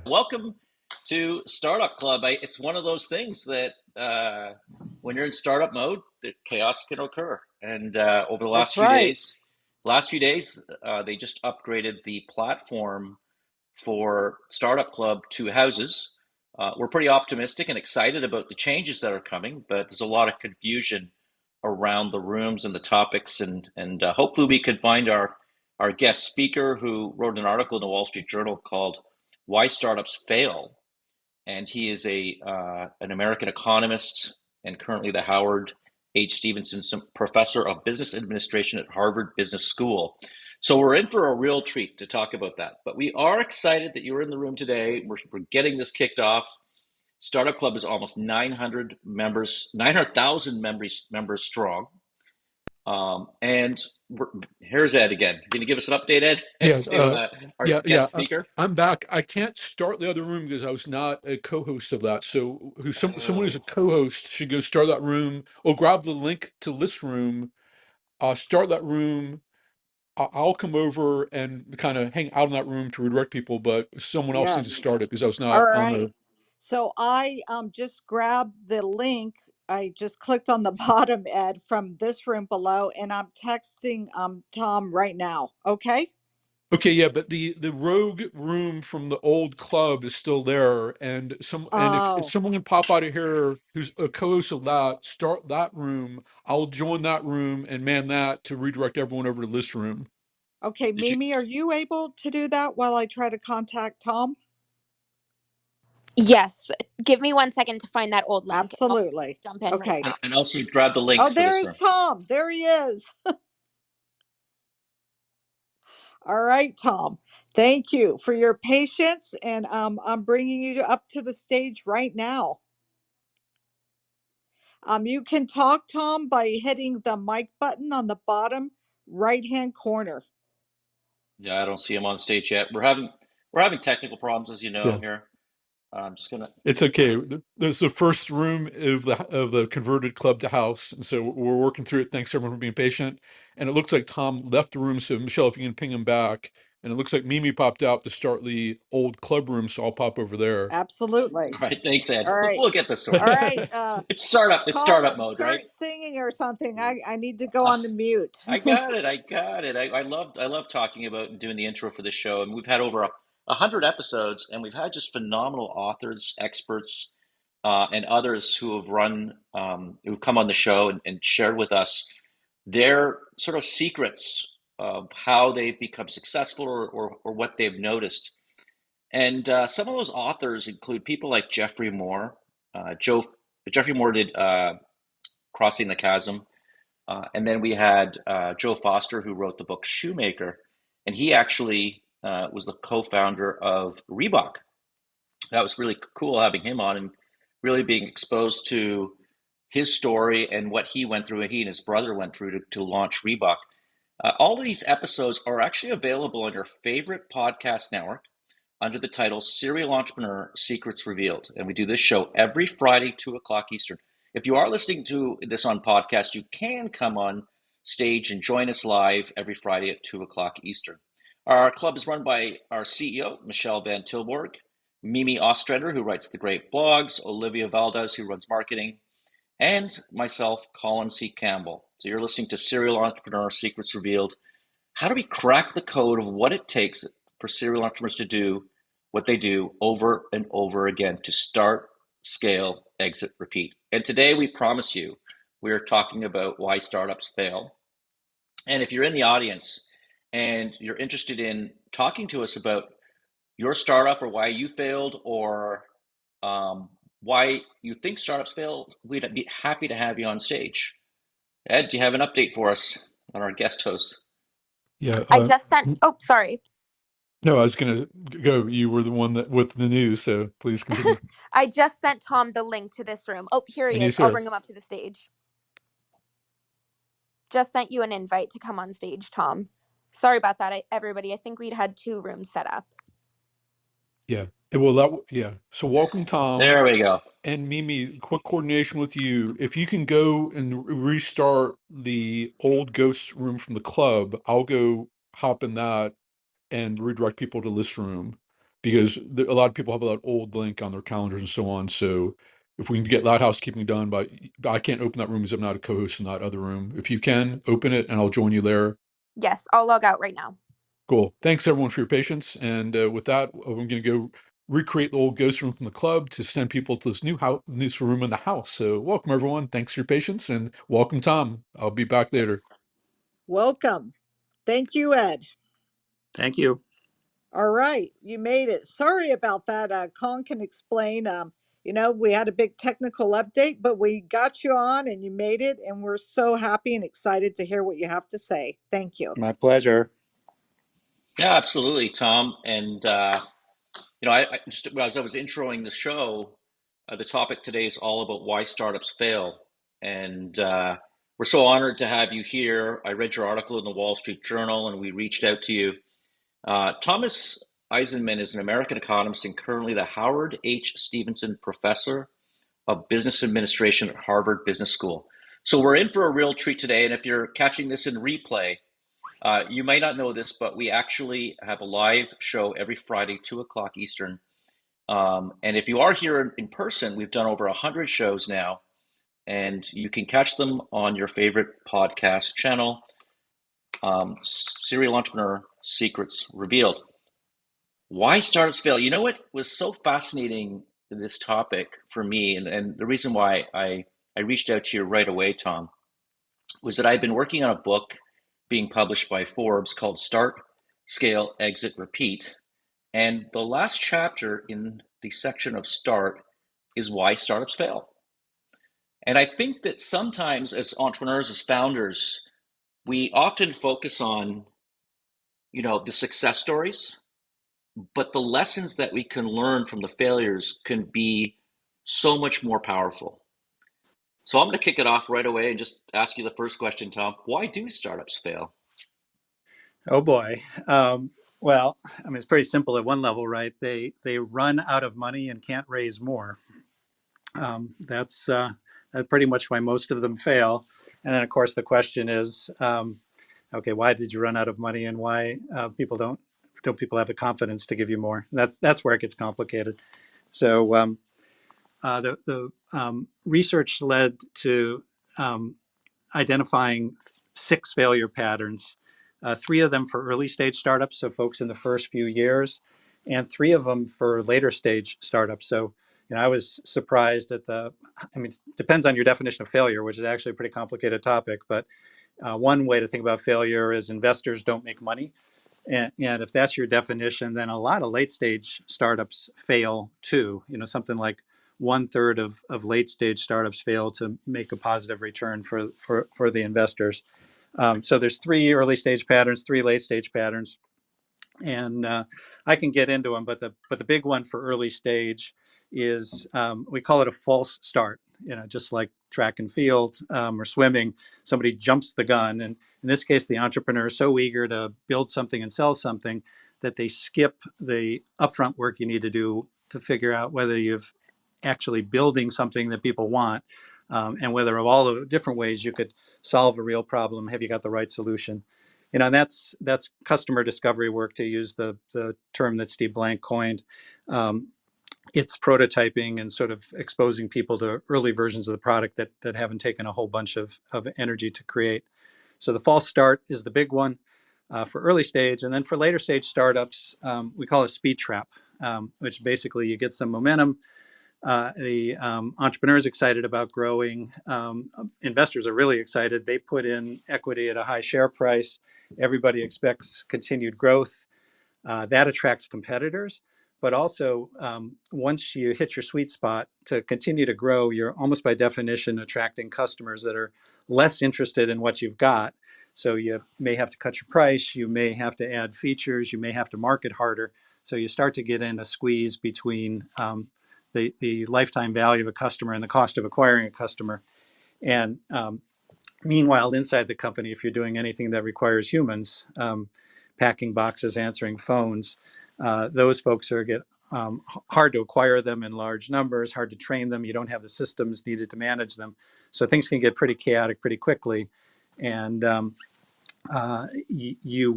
Welcome to Startup Club. It's one of those things that when you're in startup mode, the chaos can occur. And over the That's right. last few days, they just upgraded the platform for Startup Club to houses. We're pretty optimistic and excited about the changes that are coming, but there's a lot of confusion around the rooms and the topics, and hopefully we can find our guest speaker who wrote an article in the Wall Street Journal called "Why Startups Fail," and he is a an American economist and currently the Howard H. Stevenson Professor of Business Administration at Harvard Business School. So we're in for a real treat to talk about that. But we are excited that you're in the room today. We're getting this kicked off. Startup Club is almost 900 members, 900,000 members strong. And here's Ed again. Can you give us an update, Ed, as Yes, to our yeah. guest speaker? I'm back. I can't start the other room because I was not a co-host of that. So, someone who's a Oh. co-host should go start that room or grab the link to this room. Start that room. I'll come over and kind of hang out in that room to redirect people, but someone else needs to Yes. start it because I was All not on right. the. So I just grabbed the link. I just clicked on the bottom, Ed, from this room below, and I'm texting Tom right now. Okay. Okay, yeah, but the rogue room from the old club is still there, and if Oh, someone can pop out of here who's a co-host of that, start that room. I'll join that room and man that to redirect everyone over to this room. okay. Did you? Mimi, are you able to do that while I try to contact Tom? Yes. Give me 1 second to find that old link. I'll Absolutely. jump in right Okay. now. And also grab the link Oh, for this there's room. Tom. There he is. All right, Tom. Thank you for your patience, and I'm bringing you up to the stage right now. You can talk, Tom, by hitting the mic button on the bottom right-hand corner. Yeah, I don't see him on stage yet. We're having technical problems, as you know, Yeah, here. I'm just gonna. it's okay. There's the first room of the converted club to house, and so we're working through it. Thanks everyone for being patient. And it looks like Tom left the room, so Michelle, if you can ping him back. And it looks like Mimi popped out to start the old club room, so I'll pop over there. Absolutely. All right, thanks, Ed. All right. We'll get this All sorted. right. It's startup Colin, mode, right? start singing or something. I need to go Uh, on the mute. I got it. I got it. I love talking about and doing the intro for this show, and we've had over 100 episodes, and we've had just phenomenal authors, experts, and others who've come on the show and shared with us their sort of secrets of how they've become successful or what they've noticed. And some of those authors include people like Jeffrey Moore. Jeffrey Moore did Crossing the Chasm. And then we had Joe Foster, who wrote the book Shoemaker. And he actually was the co founder of Reebok. That was really cool having him on and really being exposed to his story and what he went through and he and his brother went through to launch Reebok. All of these episodes are actually available on your favorite podcast network under the title Serial Entrepreneur Secrets Revealed. And we do this show every Friday, 2 o'clock Eastern. If you are listening to this on podcast, you can come on stage and join us live every Friday at 2 o'clock Eastern. Our club is run by our CEO, Michelle Van Tilburg, Mimi Ostrander, who writes the great blogs, Olivia Valdez, who runs marketing, and myself, Colin C. Campbell. So you're listening to Serial Entrepreneur Secrets Revealed. How do we crack the code of what it takes for serial entrepreneurs to do what they do over and over again to start, scale, exit, repeat? And today we promise you, we are talking about why startups fail. And if you're in the audience and you're interested in talking to us about your startup or why you failed or why you think startups fail, we'd be happy to have you on stage. Ed, do you have an update for us on our guest host? Yeah. I just sent, oh, sorry. No, I was gonna go. You were the one that with the news, so please continue. I just sent Tom the link to this room. Oh, here he And is. he's I'll here. bring him up to the stage. Just sent you an invite to come on stage, Tom. Sorry about that, everybody. I think we'd had 2 rooms set up. Yeah. Yeah. So welcome, Tom There we go. and Mimi. Quick coordination with you. If you can go and restart the old ghost room from the club, I'll go hop in that and redirect people to this room. because a lot of people have that old link on their calendars and so on. So if we can get Loud Housekeeping done, but I can't open that room as I'm not a co-host in that other room. If you can, open it and I'll join you there. Yes, I'll log out right now. Cool. Thanks everyone for your patience. And with that, I'm going to go recreate the old ghost room from the club to send people to this new room in the house. So welcome everyone. Thanks for your patience and welcome Tom. I'll be back later. Welcome. Thank you, Ed. Thank you. All right, you made it. Sorry about that. Colin can explain. We had a big technical update, but we got you on and you made it, and we're so happy and excited to hear what you have to say. Thank you. My pleasure. Yeah, absolutely, Tom. And I just as I was introing the show, the topic today is all about why startups fail, and we're so honored to have you here. I read your article in the Wall Street Journal, and we reached out to you. Thomas Eisenmann is an American economist and currently the Howard H. Stevenson Professor of Business Administration at Harvard Business School. So we're in for a real treat today, and if you're catching this in replay, you might not know this, but we actually have a live show every Friday, 2 o'clock Eastern. And if you are here in person, we've done over 100 shows now, and you can catch them on your favorite podcast channel, Serial Entrepreneur Secrets Revealed. Why startups fail? You know what was so fascinating in this topic for me, and the reason why I reached out to you right away, Tom, was that I've been working on a book being published by Forbes called Start, Scale, Exit, Repeat. And the last chapter in the section of Start is why startups fail. And I think that sometimes as entrepreneurs, as founders, we often focus on, the success stories, but the lessons that we can learn from the failures can be so much more powerful. So I'm going to kick it off right away and just ask you the first question, Tom. Why do startups fail? Oh boy. Well, I mean, it's pretty simple at one level, right? They run out of money and can't raise more. That's pretty much why most of them fail. And then, of course, the question is, okay, why did you run out of money, and why don't people have the confidence to give you more? That's where it gets complicated. So the research led to identifying 6 failure patterns, 3 of them for early stage startups, so folks in the first few years, and 3 of them for later stage startups. So, I was surprised at it depends on your definition of failure, which is actually a pretty complicated topic, but one way to think about failure is investors don't make money. And if that's your definition, then a lot of late stage startups fail too. Something like 1/3 of late stage startups fail to make a positive return for the investors. So there's 3 early stage patterns, 3 late stage patterns, and I can get into them. But the big one for early stage is we call it a false start. Just like track and field or swimming, somebody jumps the gun, and in this case, the entrepreneur is so eager to build something and sell something that they skip the upfront work you need to do to figure out whether you've actually building something that people want, and whether of all the different ways you could solve a real problem, have you got the right solution? And that's customer discovery work, to use the term that Steve Blank coined. It's prototyping and sort of exposing people to early versions of the product that haven't taken a whole bunch of energy to create. So the false start is the big one for early stage. And then for later stage startups, we call it speed trap, which basically you get some momentum. The entrepreneur is excited about growing. Investors are really excited. They put in equity at a high share price. Everybody expects continued growth. That attracts competitors. But also, once you hit your sweet spot to continue to grow, you're almost by definition attracting customers that are less interested in what you've got. So you may have to cut your price. You may have to add features. You may have to market harder. So you start to get in a squeeze between the lifetime value of a customer and the cost of acquiring a customer. And meanwhile, inside the company, if you're doing anything that requires humans, packing boxes, answering phones, those folks get hard to acquire them in large numbers, hard to train them. You don't have the systems needed to manage them. So things can get pretty chaotic pretty quickly. And you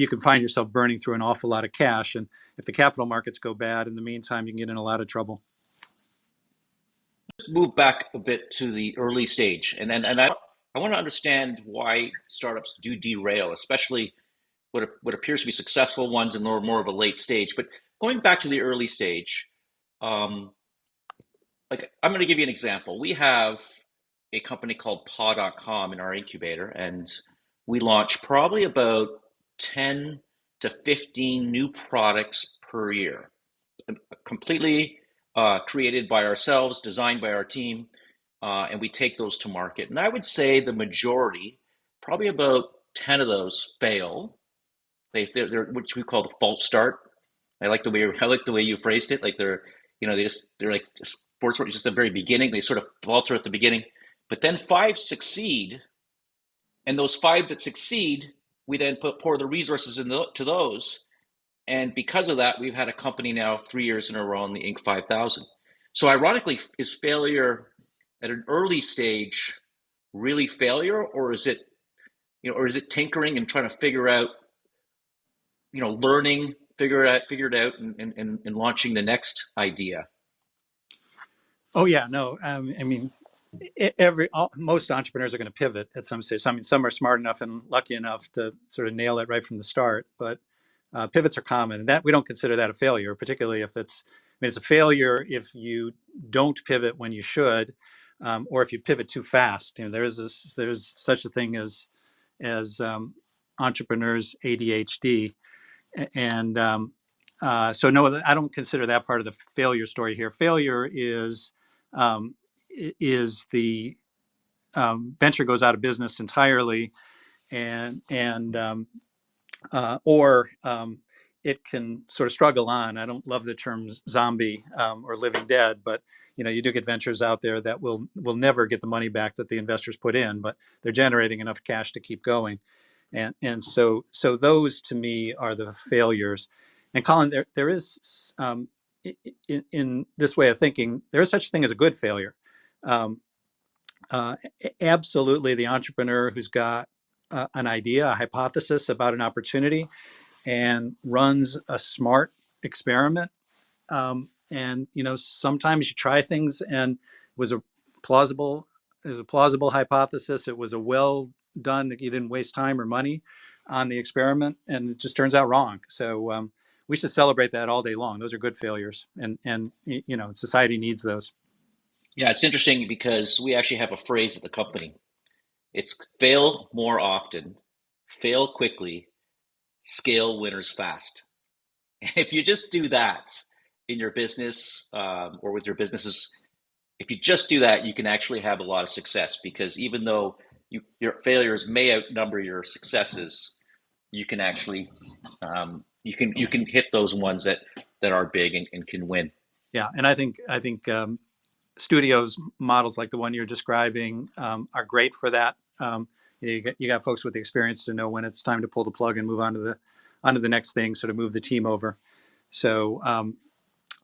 can find yourself burning through an awful lot of cash. And if the capital markets go bad, in the meantime, you can get in a lot of trouble. Move back a bit to the early stage, and I want to understand why startups do derail, especially what appears to be successful ones and more of a late stage. But going back to the early stage, um, like I'm going to give you an example. We have a company called paw.com in our incubator, and we launch probably about 10 to 15 new products per year, completely created by ourselves, designed by our team, and we take those to market. And I would say the majority, probably about 10 of those fail. They're what we call the false start. I like the way you phrased it. Like they're like sports just the very beginning. They sort of falter at the beginning, but then five succeed, and those five that succeed, we then pour the resources into those, and because of that, we've had a company now 3 years in a row in the Inc. 5000. So ironically, is failure at an early stage really failure, or is it or is it tinkering and trying to figure out, learning, figure it out, and launching the next idea? Oh yeah, no, I mean, most entrepreneurs are going to pivot at some stage. I mean, some are smart enough and lucky enough to sort of nail it right from the start, but pivots are common, and that we don't consider that a failure, particularly if it's. I mean, it's a failure if you don't pivot when you should, or if you pivot too fast. There's such a thing as entrepreneurs ADHD, and so no, I don't consider that part of the failure story here. Failure um, is the venture goes out of business entirely, and or it can sort of struggle on. I don't love the term zombie or living dead, but you do get ventures out there that will never get the money back that the investors put in, but they're generating enough cash to keep going, and so those to me are the failures. And Colin, there is in this way of thinking, there is such a thing as a good failure. Um, Absolutely, the entrepreneur who's got an idea, a hypothesis about an opportunity, and runs a smart experiment. And sometimes you try things, and it was a plausible, hypothesis. It was a well done. You didn't waste time or money on the experiment, and it just turns out wrong. So we should celebrate that all day long. Those are good failures, and society needs those. Yeah, it's interesting because we actually have a phrase at the company. It's fail more often, fail quickly, scale winners fast. If you just do that in your business, or with your businesses, if you just do that, you can actually have a lot of success, because even though your failures may outnumber your successes, you can actually you can hit those ones that are big and can win. Yeah, and I think studios models like the one you're describing are great for that. You got folks with the experience to know when it's time to pull the plug and move on to the next thing, sort of move the team over. So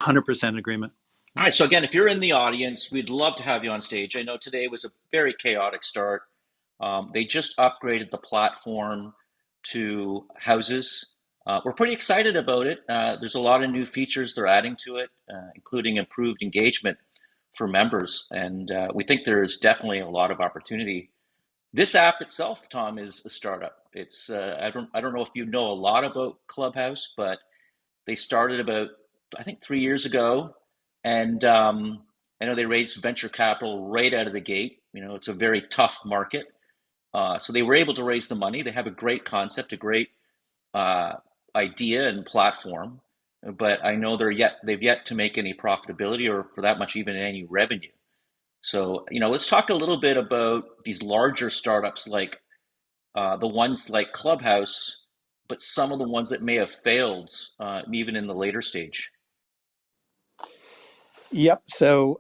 100% agreement. All right, so again, if you're in the audience, we'd love to have you on stage. I know today was a very chaotic start. They just upgraded the platform to houses. We're pretty excited about it. There's a lot of new features they're adding to it, including improved engagement for members, and we think there is definitely a lot of opportunity. This app itself, Tom, is a startup. It's I don't know if you know a lot about Clubhouse, but they started about, I think, 3 years ago, and I know they raised venture capital right out of the gate. It's a very tough market, so they were able to raise the money. They have a great concept, a great uh, idea and platform, but I know they've yet to make any profitability, or for that much even any revenue. So let's talk a little bit about these larger startups, like the ones like Clubhouse, but some of the ones that may have failed, even in the later stage. Yep. So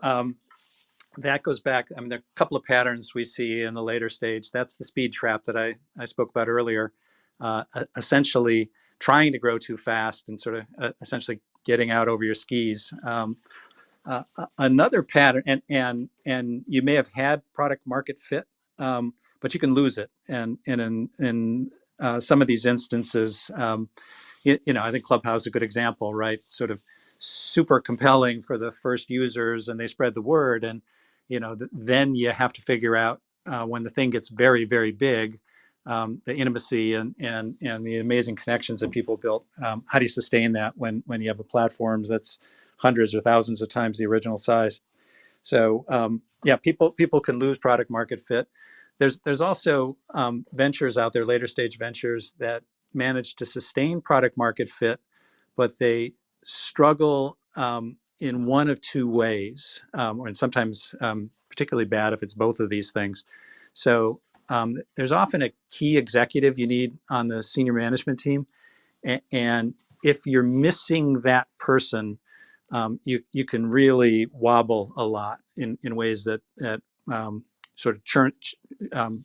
that goes back. I mean, there are a couple of patterns we see in the later stage. That's the speed trap that I spoke about earlier. Essentially, trying to grow too fast and sort of essentially getting out over your skis. Another pattern, and you may have had product market fit, but you can lose it. And in some of these instances, I think Clubhouse is a good example, right? Sort of super compelling for the first users, and they spread the word, and then you have to figure out when the thing gets very, very big, the intimacy and the amazing connections that people built. How do you sustain that when you have a platform that's hundreds or thousands of times the original size? So yeah, people can lose product market fit. There's also ventures out there, later stage ventures that manage to sustain product market fit, but they struggle in one of two ways, and sometimes particularly bad if it's both of these things. So there's often a key executive you need on the senior management team, and if you're missing that person, you can really wobble a lot in ways that sort of um,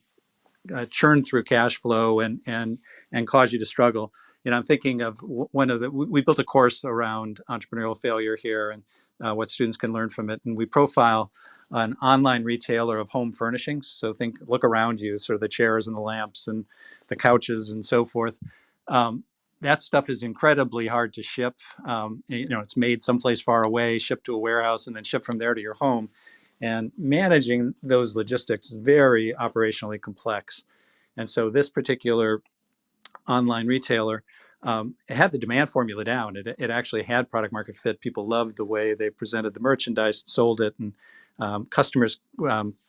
churn through cash flow and cause you to struggle. I'm thinking of one of the, we built a course around entrepreneurial failure here and what students can learn from it. And we profile an online retailer of home furnishings. So look around you, sort of the chairs and the lamps and the couches and so forth. That stuff is incredibly hard to ship. It's made someplace far away, shipped to a warehouse, and then shipped from there to your home. And managing those logistics is very operationally complex. And so this particular online retailer, it had the demand formula down. It actually had product market fit. People loved the way they presented the merchandise, sold it, and customers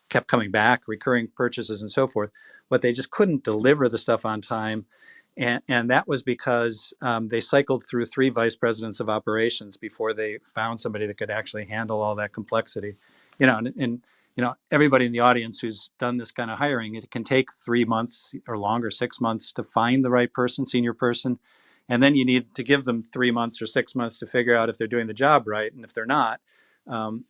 kept coming back, recurring purchases and so forth. But they just couldn't deliver the stuff on time. And that was because they cycled through 3 vice presidents of operations before they found somebody that could actually handle all that complexity. And everybody in the audience who's done this kind of hiring, it can take 3 months or longer, 6 months to find the right person, senior person. And then you need to give them 3 months or 6 months to figure out if they're doing the job right. And if they're not, then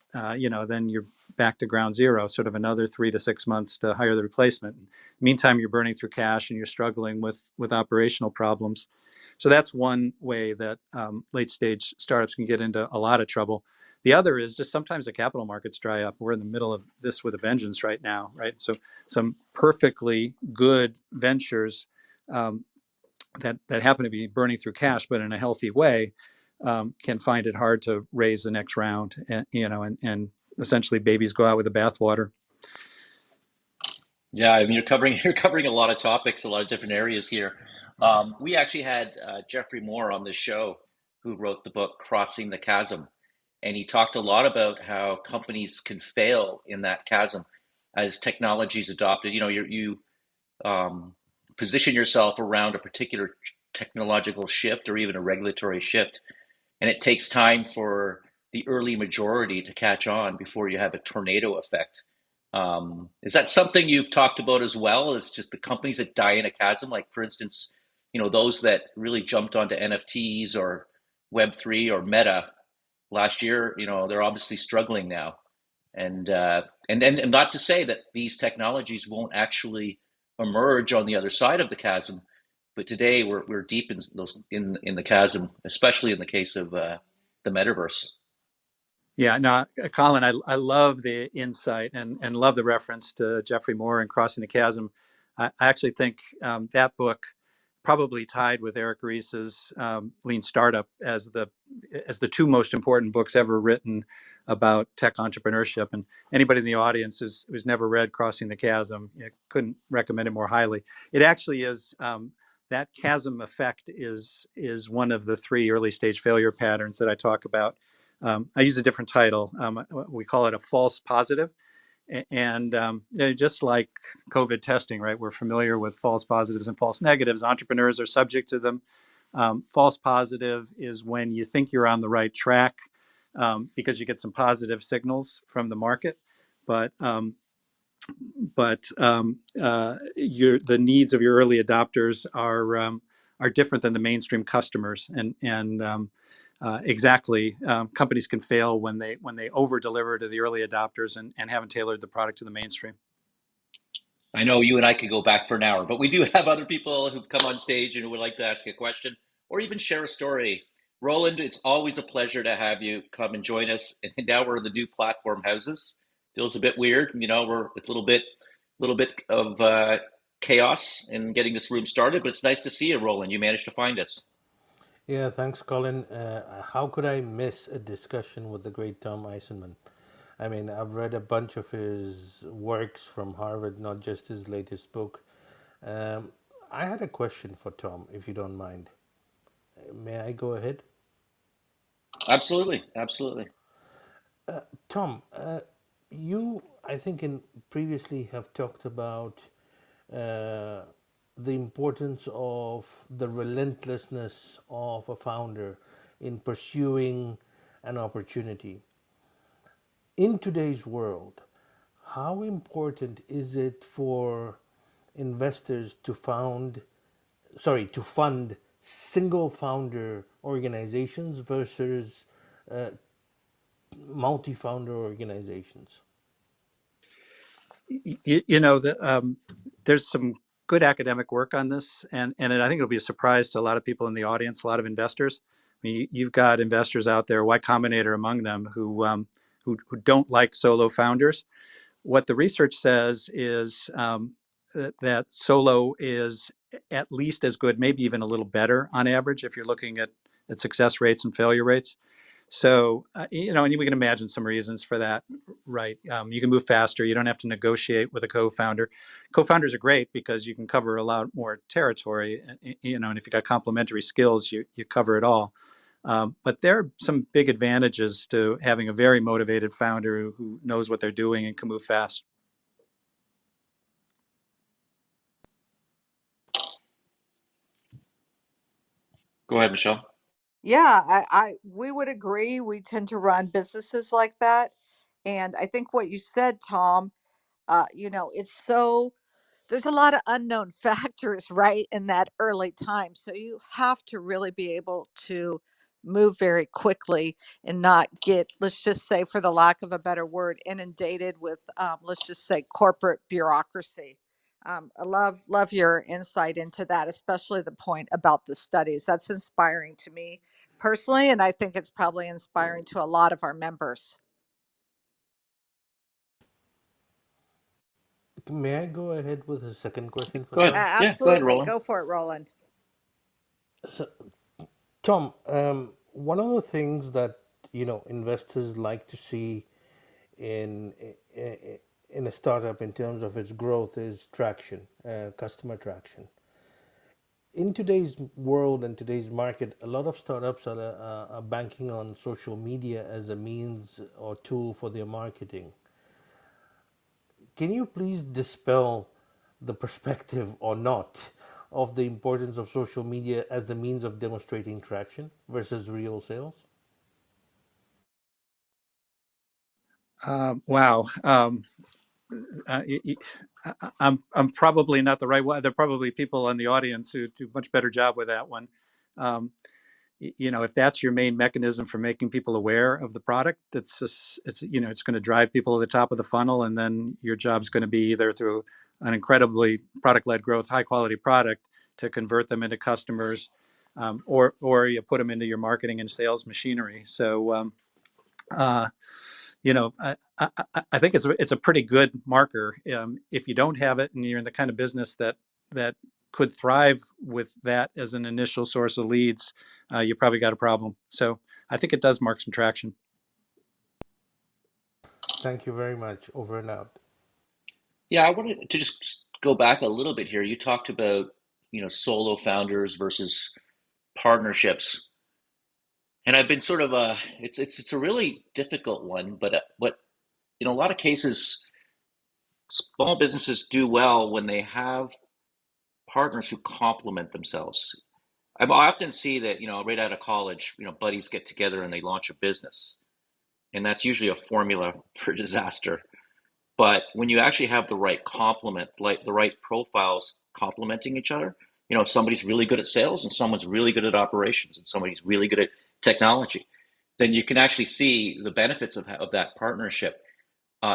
you're back to ground zero, sort of another 3 to 6 months to hire the replacement. Meantime, you're burning through cash and you're struggling with operational problems. So that's one way that late stage startups can get into a lot of trouble. The other is just sometimes the capital markets dry up. We're in the middle of this with a vengeance right now, right? So some perfectly good ventures that happen to be burning through cash, but in a healthy way, can find it hard to raise the next round, and essentially babies go out with the bathwater. Yeah, I mean you're covering a lot of topics, a lot of different areas here. We actually had Jeffrey Moore on this show, who wrote the book Crossing the Chasm, and he talked a lot about how companies can fail in that chasm as technology is adopted. You um, position yourself around a particular technological shift or even a regulatory shift, and it takes time for the early majority to catch on before you have a tornado effect. Is that something you've talked about as well? It's just the companies that die in a chasm, like for instance, those that really jumped onto NFTs or Web3 or Meta last year. They're obviously struggling now, and not to say that these technologies won't actually emerge on the other side of the chasm, but today we're deep in the chasm, especially in the case of the metaverse. Yeah, no, Colin, I love the insight and love the reference to Jeffrey Moore and Crossing the Chasm. I actually think that book probably tied with Eric Ries's Lean Startup as the 2 most important books ever written about tech entrepreneurship. And anybody in the audience who's never read Crossing the Chasm, couldn't recommend it more highly. It actually is. That chasm effect is one of the 3 early stage failure patterns that I talk about. I use a different title. We call it a false positive. And just like COVID testing, right? We're familiar with false positives and false negatives. Entrepreneurs are subject to them. False positive is when you think you're on the right track because you get some positive signals from the market, but the needs of your early adopters are different than the mainstream customers, and companies can fail when they over deliver to the early adopters and haven't tailored the product to the mainstream. I know you and I could go back for an hour, but we do have other people who've come on stage and who would like to ask a question or even share a story. Roland, it's always a pleasure to have you come and join us. And now we're in the new platform houses. Feels a bit weird, we're a little bit little bit of chaos in getting this room started, but it's nice to see you, Roland. You managed to find us. Yeah, thanks, Colin. How could I miss a discussion with the great Tom Eisenmann? I mean, I've read a bunch of his works from Harvard, not just his latest book. Um, I had a question for Tom, if you don't mind. May I go ahead? Absolutely, absolutely. Tom, you, I think, in previously have talked about uh, the importance of the relentlessness of a founder in pursuing an opportunity. In today's world, how important is it for investors to to fund single founder organizations versus multi-founder organizations? There's some good academic work on this, and I think it'll be a surprise to a lot of people in the audience, a lot of investors. I mean, you've got investors out there, Y Combinator among them, who don't like solo founders. What the research says is that solo is at least as good, maybe even a little better on average, if you're looking at success rates and failure rates. So, and we can imagine some reasons for that, right? You can move faster. You don't have to negotiate with a co-founder. Co-founders are great because you can cover a lot more territory, and if you've got complementary skills, you cover it all. But there are some big advantages to having a very motivated founder who knows what they're doing and can move fast. Go ahead, Michelle. Yeah, we would agree. We tend to run businesses like that. And I think what you said, Tom, it's so there's a lot of unknown factors, right, in that early time. So you have to really be able to move very quickly and not get, let's just say, for the lack of a better word, inundated with, let's just say, corporate bureaucracy. I love your insight into that, especially the point about the studies. That's inspiring to me personally, and I think it's probably inspiring to a lot of our members. May I go ahead with a second question for Go ahead. Tom? Yeah, go ahead, Absolutely, Roland. go for it, Roland. So, Tom, one of the things that investors like to see in in a startup in terms of its growth is traction, customer traction. In today's world and today's market, a lot of startups are banking on social media as a means or tool for their marketing. Can you please dispel the perspective or not of the importance of social media as a means of demonstrating traction versus real sales? Wow. Uh, I'm probably not the right one. There are probably people in the audience who do a much better job with that one. Um, if that's your main mechanism for making people aware of the product, it's going to drive people to the top of the funnel, and then your job's going to be either through an incredibly product-led growth, high-quality product to convert them into customers, or you put them into your marketing and sales machinery. So. Uh, I think it's a pretty good marker. If you don't have it and you're in the kind of business that could thrive with that as an initial source of leads, you probably got a problem. So I think it does mark some traction. Thank you very much. Over and out. Yeah, I wanted to just go back a little bit here. You talked about, solo founders versus partnerships. And I've been sort of it's a really difficult one, but in a lot of cases, small businesses do well when they have partners who complement themselves. I often see that, right out of college, buddies get together and they launch a business, and that's usually a formula for disaster. But when you actually have the right complement, like the right profiles complementing each other, somebody's really good at sales and someone's really good at operations and somebody's really good at technology, then you can actually see the benefits of that partnership.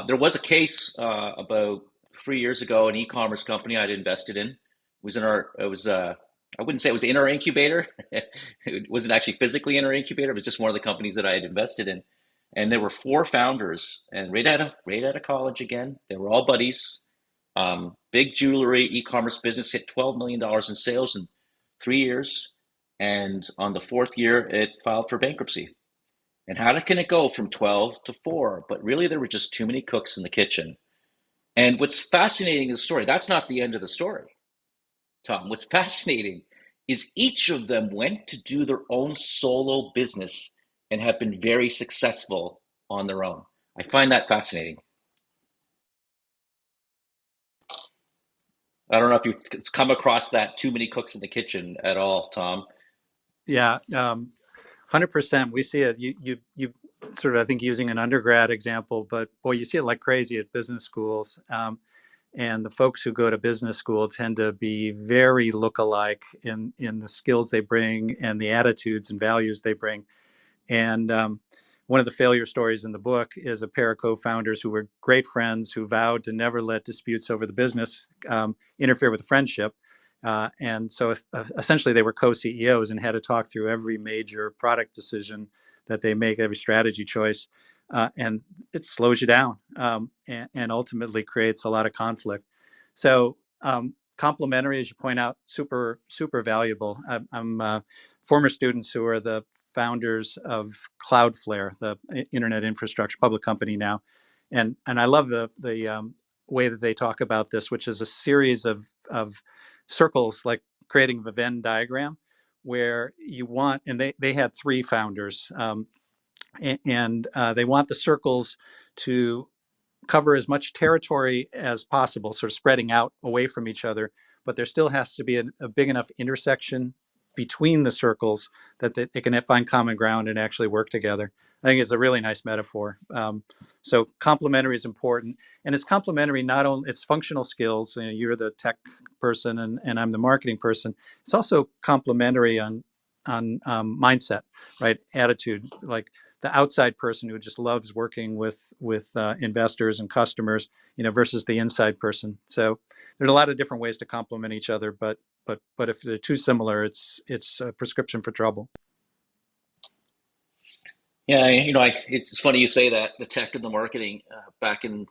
There was a case about 3 years ago, an e-commerce company I'd invested in was in our, it was, I wouldn't say it was in our incubator. It wasn't actually physically in our incubator. It was just one of the companies that I had invested in. And there were four founders, and right out of college again. They were all buddies. Big jewelry e-commerce business hit $12 million in sales in 3 years. And on the fourth year, it filed for bankruptcy. And how can it go from 12 to 4? But really, there were just too many cooks in the kitchen. And what's fascinating in the story, that's not the end of the story, Tom. What's fascinating is each of them went to do their own solo business and have been very successful on their own. I find that fascinating. I don't know if you've come across that too many cooks in the kitchen at all, Tom. Yeah, 100%. We see it. You sort of, I think, using an undergrad example, but boy, you see it like crazy at business schools. And the folks who go to business school tend to be very look-alike in the skills they bring and the attitudes and values they bring. And one of the failure stories in the book is a pair of co-founders who were great friends who vowed to never let disputes over the business interfere with the friendship. And so essentially they were co-CEOs and had to talk through every major product decision that they make, every strategy choice. And it slows you down and ultimately creates a lot of conflict. So complementary, as you point out, super, super valuable. I'm former students who are the founders of Cloudflare, the internet infrastructure public company now, and I love the way that they talk about this, which is a series of circles, like creating the Venn diagram, where you want, and they had three founders, and they want the circles to cover as much territory as possible, sort of spreading out away from each other, but there still has to be a big enough intersection between the circles that they can find common ground and actually work together. I think it's a really nice metaphor. So complementary is important, and it's complementary not only it's functional skills. You know, you're the tech person, and I'm the marketing person. It's also complementary on mindset, right? Attitude, like the outside person who just loves working with investors and customers, you know, versus the inside person. So there's a lot of different ways to complement each other, but if they're too similar, it's a prescription for trouble. Yeah, it's funny you say that, the tech and the marketing. Back in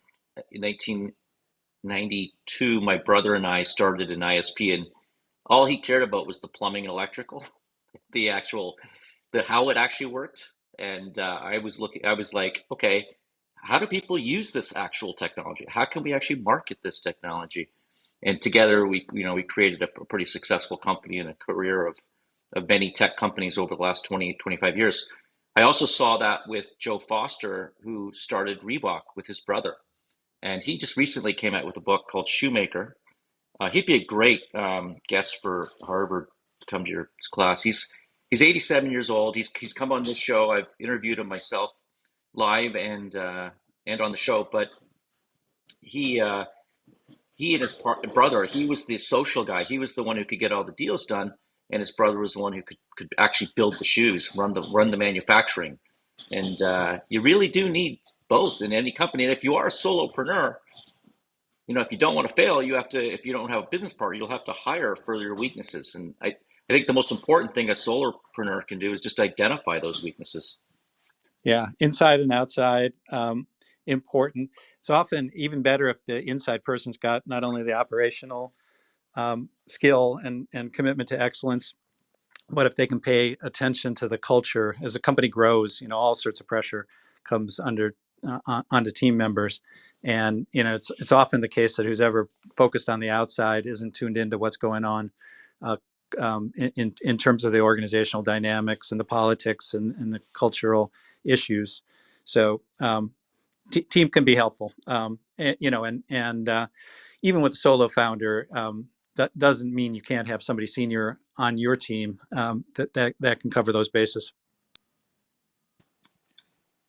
1992, my brother and I started an ISP, and all he cared about was the plumbing and electrical, the actual, the how it actually worked. And I was like, okay, how do people use this actual technology? How can we actually market this technology? And together we created a pretty successful company and a career of many tech companies over the last 20, 25 years. I also saw that with Joe Foster, who started Reebok with his brother. And he just recently came out with a book called Shoemaker. He'd be a great guest for Harvard to come to your class. He's 87 years old. He's come on this show. I've interviewed him myself live and on the show. But he uh, he and his brother, he was the social guy. He was the one who could get all the deals done, and his brother was the one who could actually build the shoes, run the manufacturing. And you really do need both in any company. And if you are a solopreneur, if you don't want to fail, you have to. If you don't have a business partner, you'll have to hire for your weaknesses. And I think the most important thing a solopreneur can do is just identify those weaknesses. Yeah, inside and outside, important. It's often even better if the inside person's got not only the operational skill and commitment to excellence, but if they can pay attention to the culture as a company grows, all sorts of pressure comes onto team members. And it's often the case that who's ever focused on the outside isn't tuned into what's going on uh, in terms of the organizational dynamics and the politics and the cultural issues. So team can be helpful, and even with a solo founder, that doesn't mean you can't have somebody senior on your team that can cover those bases.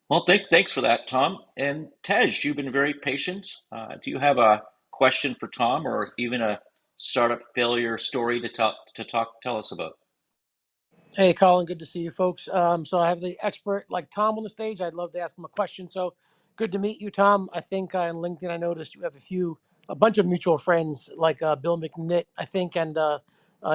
Well, thanks for that, Tom. And Tej, you've been very patient. Do you have a question for Tom, or even a startup failure story tell us about? Hey, Colin, good to see you folks. So I have the expert like Tom on the stage. I'd love to ask him a question. So good to meet you, Tom. I think on LinkedIn, I noticed you have a bunch of mutual friends like Bill McNitt, I think, and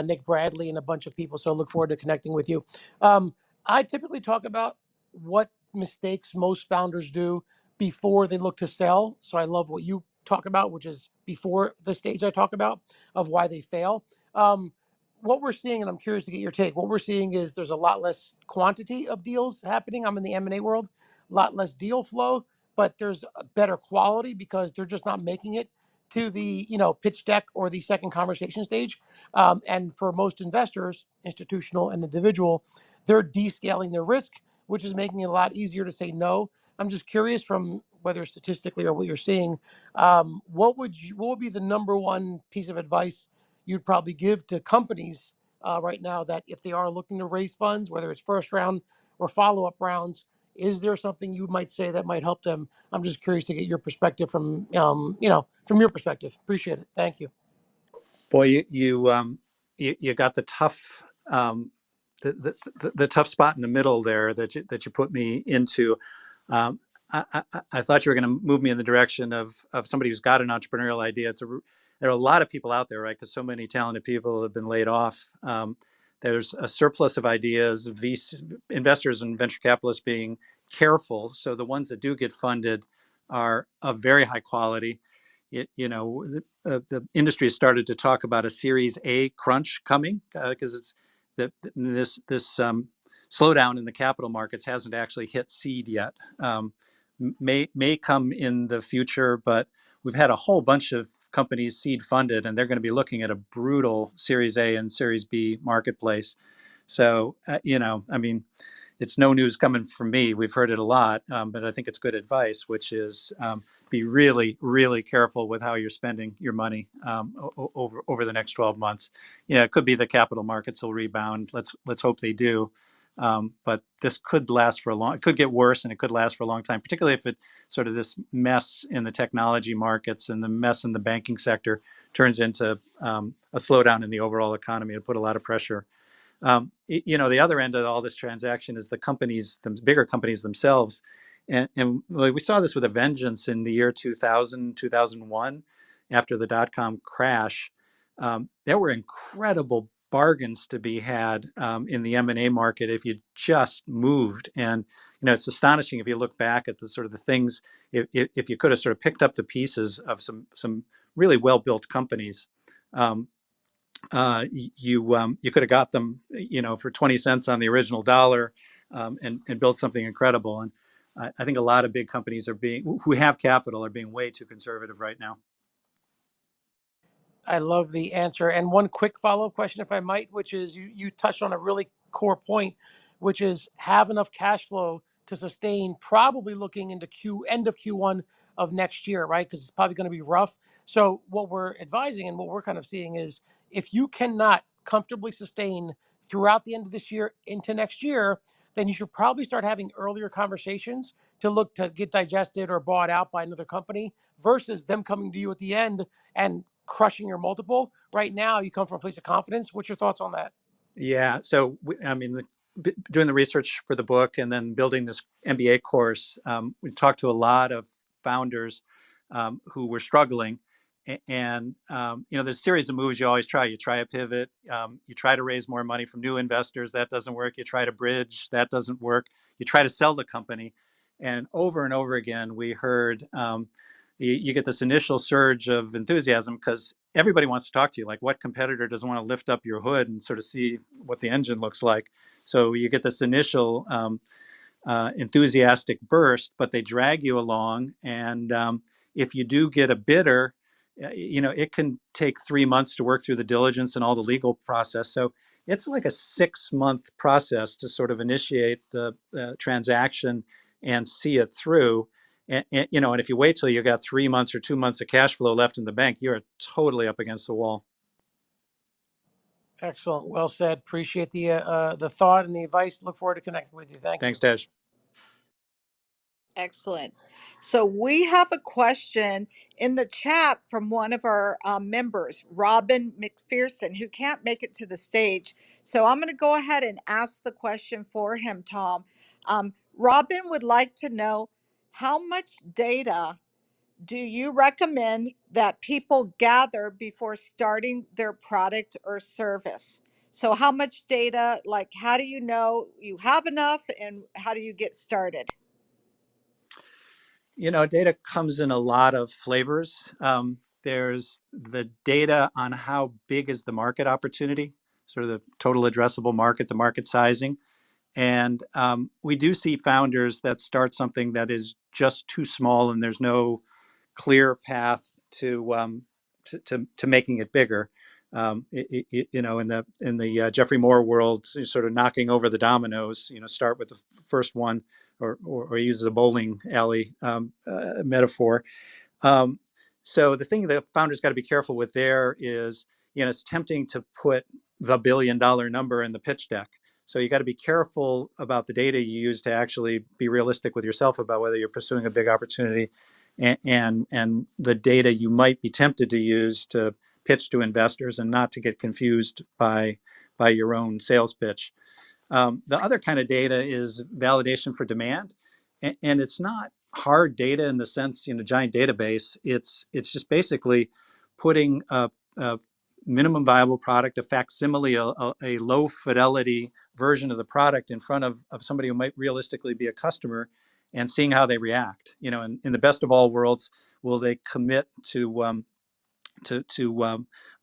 Nick Bradley and a bunch of people. So I look forward to connecting with you. I typically talk about what mistakes most founders do before they look to sell. So I love what you talk about, which is before the stage I talk about of why they fail. Um, what we're seeing, and I'm curious to get your take, what we're seeing is there's a lot less quantity of deals happening. I'm in the M&A world, a lot less deal flow, but there's a better quality because they're just not making it to the pitch deck or the second conversation stage. And for most investors, institutional and individual, they're descaling their risk, which is making it a lot easier to say no. I'm just curious, from whether statistically or what you're seeing, what would be the number one piece of advice you'd probably give to companies right now, that if they are looking to raise funds, whether it's first round or follow up rounds, is there something you might say that might help them? I'm just curious to get your perspective from your perspective. Appreciate it. Thank you. Boy, you got the tough the tough spot in the middle there that you put me into. Um, I thought you were going to move me in the direction of somebody who's got an entrepreneurial idea. There are a lot of people out there, right? Because so many talented people have been laid off. There's a surplus of ideas. Investors and venture capitalists being careful, so the ones that do get funded are of very high quality. The industry has started to talk about a Series A crunch coming because it's this slowdown in the capital markets hasn't actually hit seed yet. May come in the future, but we've had a whole bunch of companies seed funded, and they're going to be looking at a brutal Series A and Series B marketplace. So, I mean, it's no news coming from me. We've heard it a lot, but I think it's good advice, which is be really, really careful with how you're spending your money over the next 12 months. It could be the capital markets will rebound. Let's hope they do. But this could last for a long. It could get worse, and it could last for a long time. Particularly if it sort of this mess in the technology markets and the mess in the banking sector turns into a slowdown in the overall economy. It put a lot of pressure. The other end of all this transaction is the companies, the bigger companies themselves. And we saw this with a vengeance in the year 2000, 2001, after the dot-com crash. There were incredible bargains to be had in the M&A market if you just moved. And, it's astonishing if you look back at the sort of the things, if you could have sort of picked up the pieces of some really well-built companies. You could have got them, for 20 cents on the original dollar, and built something incredible. And I think a lot of big companies who have capital are being way too conservative right now. I love the answer. And one quick follow-up question, if I might, which is you touched on a really core point, which is have enough cash flow to sustain, probably looking into end of Q1 of next year, right? Because it's probably going to be rough. So what we're advising and what we're kind of seeing is, if you cannot comfortably sustain throughout the end of this year into next year, then you should probably start having earlier conversations to look to get digested or bought out by another company, versus them coming to you at the end and crushing your multiple. Right now, you come from a place of confidence. What's your thoughts on that? Yeah. So, doing the research for the book and then building this MBA course, we talked to a lot of founders who were struggling. And, there's a series of moves you always try. You try a pivot, you try to raise more money from new investors. That doesn't work. You try to bridge. That doesn't work. You try to sell the company. And over again, we heard you get this initial surge of enthusiasm because everybody wants to talk to you. Like, what competitor doesn't want to lift up your hood and sort of see what the engine looks like? So you get this initial enthusiastic burst, but they drag you along. And if you do get a bidder, it can take 3 months to work through the diligence and all the legal process. So it's like a 6-month process to sort of initiate the transaction and see it through. And if you wait till you got 3 months or 2 months of cash flow left in the bank, you're totally up against the wall. Excellent. Well said. Appreciate the thought and the advice. Look forward to connecting with you. Thank you. Thanks, Dash. Excellent. So we have a question in the chat from one of our members, Robin McPherson, who can't make it to the stage. So I'm going to go ahead and ask the question for him, Tom. Robin would like to know, how much data do you recommend that people gather before starting their product or service? So how much data, like, how do you know you have enough, and how do you get started? Data comes in a lot of flavors. there's the data on how big is the market opportunity, sort of the total addressable market, the market sizing. And we do see founders that start something that is just too small, and there's no clear path to making it bigger. You know, in the Jeffrey Moore world, sort of knocking over the dominoes. You know, start with the first one, or use the bowling alley metaphor. Um, so the thing that founders got to be careful with there is, you know, it's tempting to put the $1 billion number in the pitch deck. So you got to be careful about the data you use to actually be realistic with yourself about whether you're pursuing a big opportunity, and the data you might be tempted to use to pitch to investors, and not to get confused by your own sales pitch. The other kind of data is validation for demand, and it's not hard data in the sense, you know, giant database. It's just basically putting a minimum viable product, a facsimile, a low fidelity version of the product in front of somebody who might realistically be a customer, and seeing how they react. You know, in the best of all worlds, will they commit to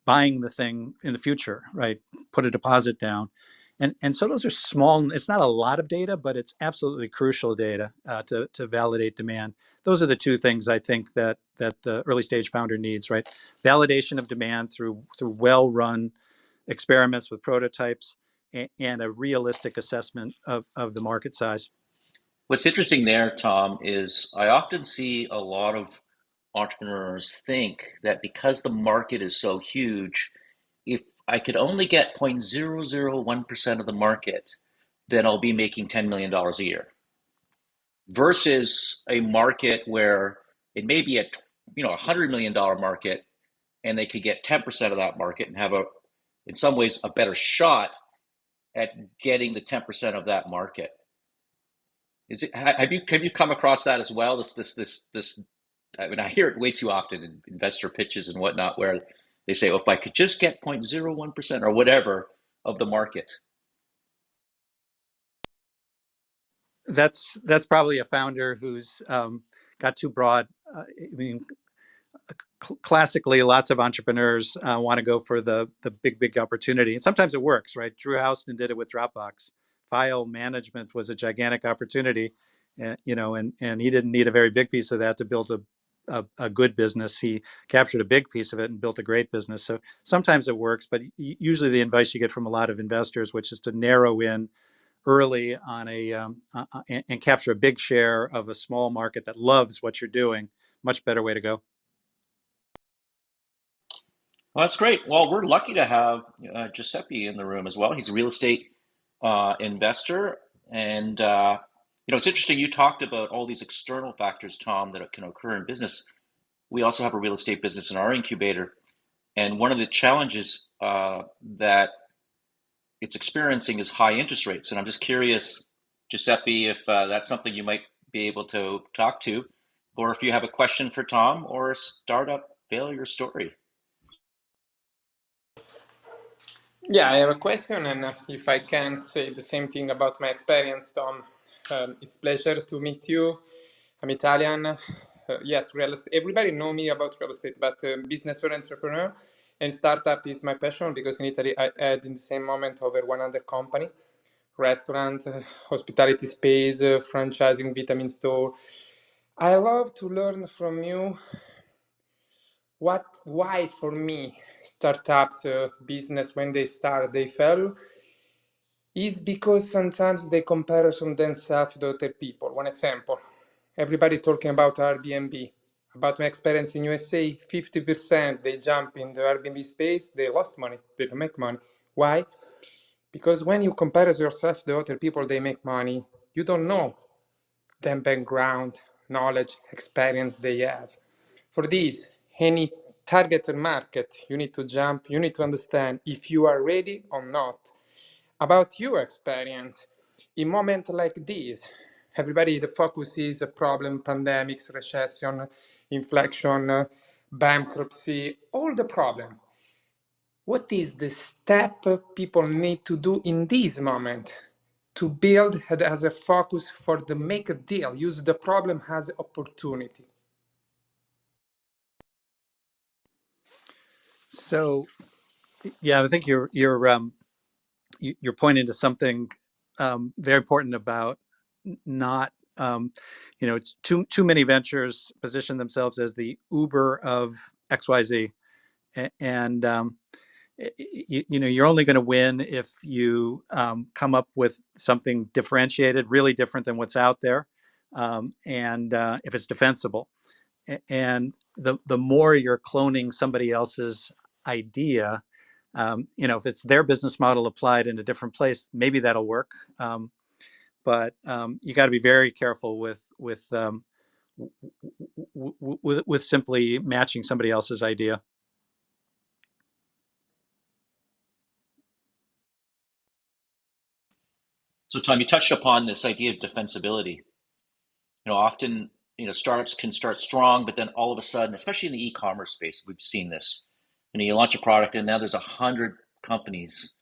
buying the thing in the future, right? Put a deposit down. And so those are small, it's not a lot of data, but it's absolutely crucial data to validate demand. Those are the two things I think that the early stage founder needs, right? Validation of demand through well-run experiments with prototypes, and a realistic assessment of the market size. What's interesting there, Tom, is I often see a lot of entrepreneurs think that because the market is so huge, if I could only get 0.001% of the market, then I'll be making $10 million a year. Versus a market where it may be a $100 million market, and they could get 10% of that market and have in some ways, a better shot at getting the 10% of that market. Have you come across that as well? This. I mean, I hear it way too often in investor pitches and whatnot, where they say, "Oh, if I could just get 0.01% or whatever of the market." That's probably a founder who's got too broad. I mean, classically, lots of entrepreneurs want to go for the big opportunity, and sometimes it works, right? Drew Houston did it with Dropbox. File management was a gigantic opportunity, you know, and he didn't need a very big piece of that to build a good business. He captured a big piece of it and built a great business. So sometimes it works, but usually the advice you get from a lot of investors, which is to narrow in early on and capture a big share of a small market that loves what you're doing. Much better way to go. Well, that's great. Well, we're lucky to have Giuseppe in the room as well. He's a real estate investor, and it's interesting. You talked about all these external factors, Tom, that can occur in business. We also have a real estate business in our incubator, and one of the challenges that it's experiencing is high interest rates. And I'm just curious, Giuseppe, if that's something you might be able to talk to, or if you have a question for Tom or a startup failure story. Yeah, I have a question, and if I can say the same thing about my experience, Tom, it's a pleasure to meet you. I'm Italian. Yes, real estate. Everybody know me about real estate, but business or entrepreneur and startup is my passion, because in Italy I had in the same moment over 100 company, restaurant, hospitality space, franchising, vitamin store. I love to learn from you why for me startups business when they start they fail is because sometimes they comparison themselves to other people. One example, everybody talking about Airbnb. About my experience in USA, 50% they jump in the Airbnb space, they lost money, they don't make money. Why? Because when you compare yourself to other people, they make money, you don't know them background, knowledge, experience they have. For this, any targeted market, you need to jump, you need to understand if you are ready or not. About your experience, in moments like this, everybody, the focus is a problem, pandemics, recession, inflation, bankruptcy, all the problem. What is the step people need to do in this moment to build as a focus for the make a deal, use the problem as opportunity? So yeah, I think you're pointing to something very important about not it's too many ventures position themselves as the Uber of XYZ, and you're only going to win if you come up with something differentiated, really different than what's out there, and if it's defensible. And the more you're cloning somebody else's idea, if it's their business model applied in a different place, maybe that'll work. But you got to be very careful with simply matching somebody else's idea. So, Tom, you touched upon this idea of defensibility. Often, startups can start strong, but then all of a sudden, especially in the e-commerce space, we've seen this. You launch a product, and now there's 100 companies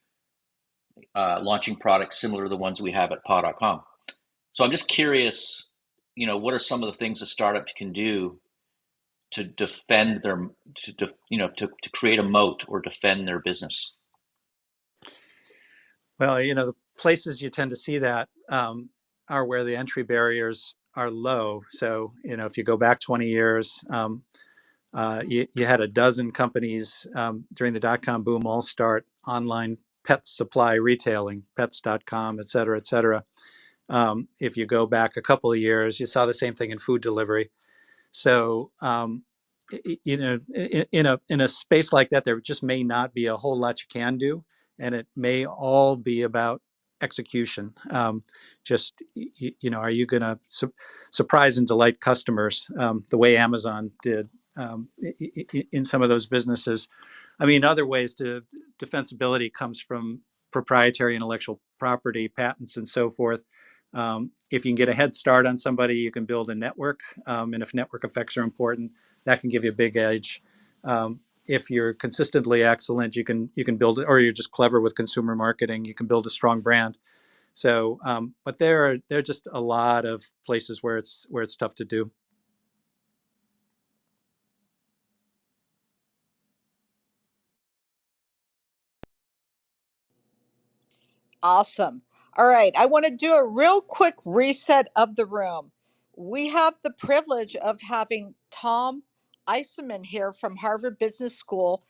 launching products similar to the ones we have at paw.com. So I'm just curious, what are some of the things a startup can do to defend to create a moat or defend their business? Well, the places you tend to see that are where the entry barriers are low. So, if you go back 20 years, you had a dozen companies during the dot-com boom all start online pet supply retailing, pets.com, et cetera, et cetera. If you go back a couple of years, you saw the same thing in food delivery. So, in a space like that, there just may not be a whole lot you can do, and it may all be about execution. Just are you going to surprise and delight customers the way Amazon did in some of those businesses? I mean, other ways to defensibility comes from proprietary intellectual property, patents, and so forth. If you can get a head start on somebody, you can build a network. And if network effects are important, that can give you a big edge. If you're consistently excellent, you can build it, or you're just clever with consumer marketing, you can build a strong brand. So, but there are just a lot of places where it's tough to do. Awesome. All right. I want to do a real quick reset of the room. We have the privilege of having Tom Eisenmann here from Harvard Business School.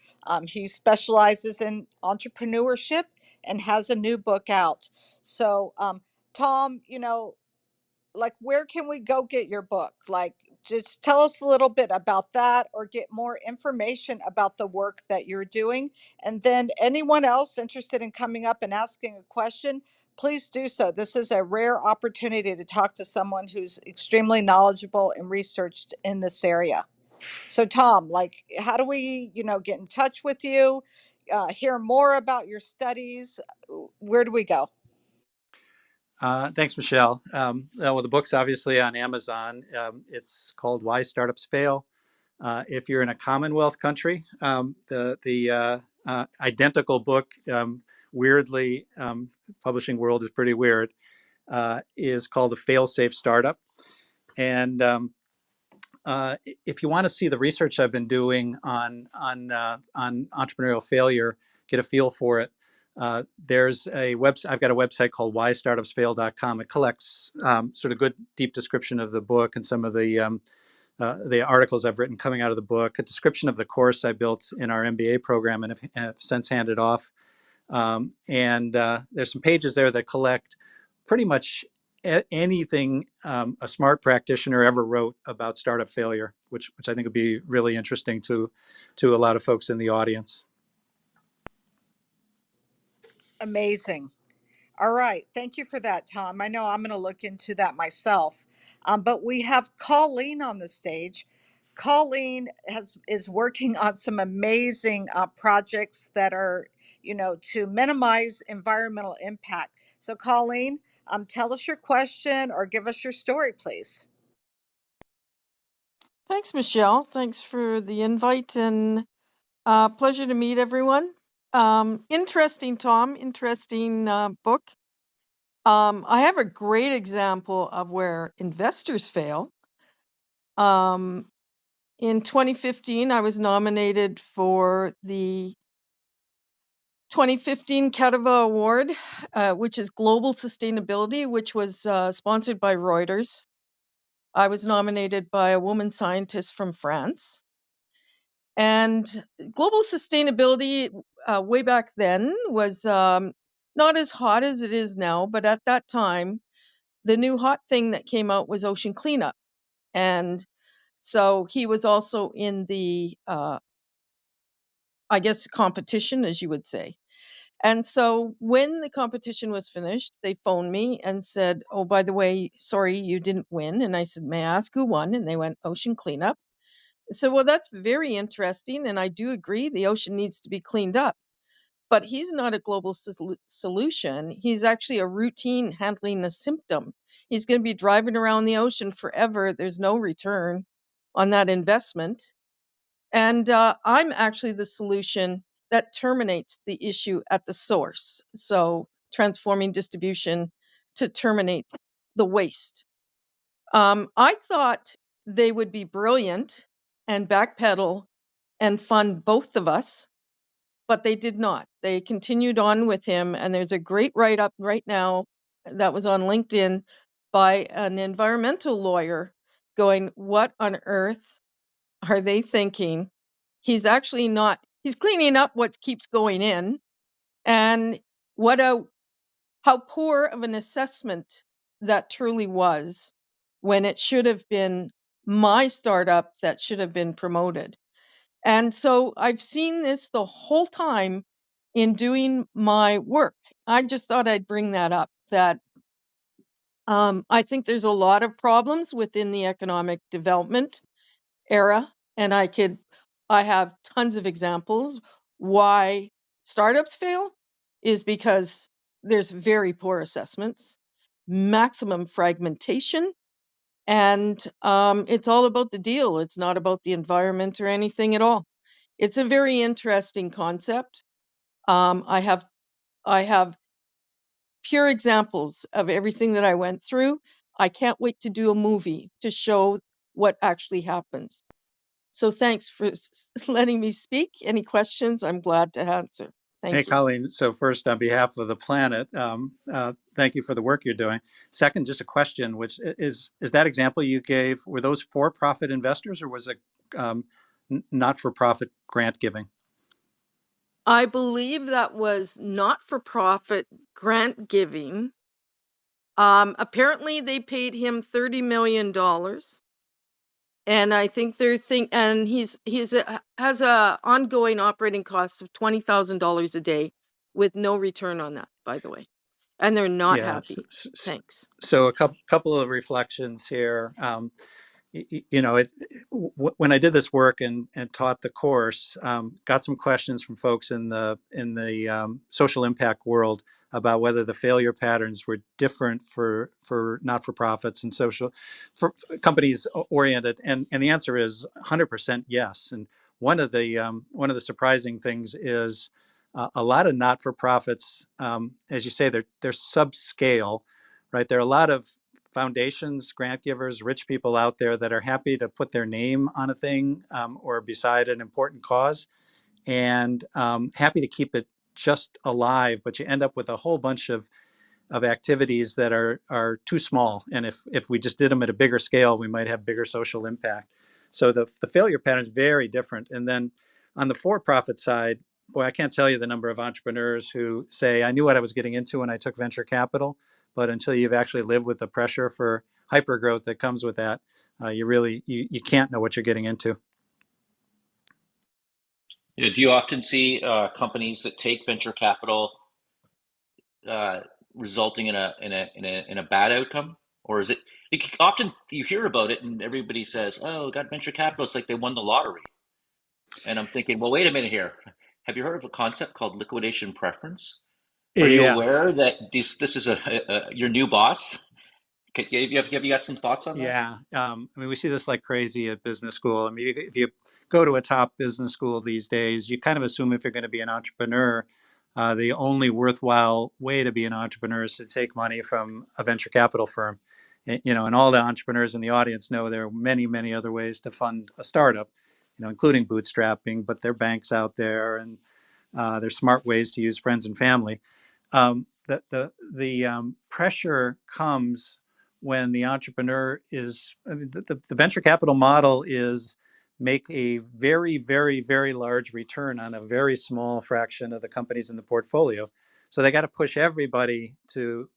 He specializes in entrepreneurship and has a new book out. So, Tom, like, where can we go get your book? Like, just tell us a little bit about that, or get more information about the work that you're doing. And then anyone else interested in coming up and asking a question, please do so. This is a rare opportunity to talk to someone who's extremely knowledgeable and researched in this area. So, Tom, like, how do we, get in touch with you, hear more about your studies? Where do we go? Thanks, Michelle. Well, the book's obviously on Amazon. It's called Why Startups Fail. If you're in a Commonwealth country, the identical book, weirdly, publishing world is pretty weird, is called The Fail-Safe Startup. And if you want to see the research I've been doing on entrepreneurial failure, get a feel for it. There's a website. I've got a website called whystartupsfail.com. It collects sort of good, deep description of the book and some of the articles I've written coming out of the book, a description of the course I built in our MBA program and have since handed off. And there's some pages there that collect pretty much anything a smart practitioner ever wrote about startup failure, which I think would be really interesting to a lot of folks in the audience. Amazing. All right. Thank you for that, Tom. I know I'm going to look into that myself. But we have Colleen on the stage. Colleen is working on some amazing projects that are, to minimize environmental impact. So, Colleen, tell us your question or give us your story, please. Thanks, Michelle. Thanks for the invite, and pleasure to meet everyone. Interesting, Tom. Interesting book. I have a great example of where investors fail. in 2015, I was nominated for the 2015 Cadeva Award, which is Global Sustainability, which was sponsored by Reuters. I was nominated by a woman scientist from France. And global sustainability, way back then, was not as hot as it is now, but at that time, the new hot thing that came out was ocean cleanup. And so he was also in the, I guess, competition, as you would say. And so when the competition was finished, they phoned me and said, "Oh, by the way, sorry, you didn't win." And I said, "May I ask who won?" And they went, "Ocean cleanup." So, well, that's very interesting. And I do agree the ocean needs to be cleaned up. But he's not a global solution. He's actually a routine handling a symptom. He's going to be driving around the ocean forever. There's no return on that investment. And I'm actually the solution that terminates the issue at the source. So, transforming distribution to terminate the waste. I thought they would be brilliant and backpedal and fund both of us, but they did not. They continued on with him, and there's a great write up right now that was on LinkedIn by an environmental lawyer going, "What on earth are they thinking?" He's actually not, he's cleaning up what keeps going in. And what a how poor of an assessment that truly was, when it should have been my startup that should have been promoted. And so I've seen this the whole time in doing my work. I just thought I'd bring that up, that I think there's a lot of problems within the economic development era, and I have tons of examples why startups fail is because there's very poor assessments, maximum fragmentation, and it's all about the deal. It's not about the environment or anything at all. It's a very interesting concept. I have pure examples of everything that I went through. I can't wait to do a movie to show what actually happens. So thanks for letting me speak. Any questions? I'm glad to answer. Hey, Thank you. Colleen. So first, on behalf of the planet, thank you for the work you're doing. Second, just a question, which is that example you gave, were those for-profit investors or was it not-for-profit grant giving? I believe that was not for profit grant giving. Apparently, they paid him $30 million, and I think and has a ongoing operating cost of $20,000 a day with no return on that, by the way, and they're not Yeah. happy. Thanks. So a couple of reflections here. You know, when I did this work and taught the course, got some questions from folks in the social impact world about whether the failure patterns were different for not-for-profits and for companies oriented, and the answer is 100% yes. And one of the surprising things is a lot of not-for-profits, as you say, they're subscale, right? There are a lot of foundations, grant givers, rich people out there that are happy to put their name on a thing or beside an important cause, and happy to keep it just alive. But you end up with a whole bunch of activities that are too small. And if we just did them at a bigger scale, we might have bigger social impact. So the failure pattern is very different. And then on the for-profit side, boy, I can't tell you the number of entrepreneurs who say, I knew what I was getting into when I took venture capital, but until you've actually lived with the pressure for hyper growth that comes with that, you can't know what you're getting into. Do you often see companies that take venture capital uh, resulting in a bad outcome, or is it? Often you hear about it and everybody says, "Oh, got venture capital. It's like they won the lottery." And I'm thinking, well, wait a minute here. Have you heard of a concept called liquidation preference? Are you Yeah. aware that this is your new boss? Have you got some thoughts on that? Yeah, I mean, we see this like crazy at business school. I mean, if you go to a top business school these days, you kind of assume if you're going to be an entrepreneur, the only worthwhile way to be an entrepreneur is to take money from a venture capital firm. And all the entrepreneurs in the audience know there are many, many other ways to fund a startup, including bootstrapping, but there are banks out there, and there's smart ways to use friends and family. The pressure comes when the entrepreneur is, I mean, the venture capital model is make a very, very, very large return on a very small fraction of the companies in the portfolio. So they got to push everybody to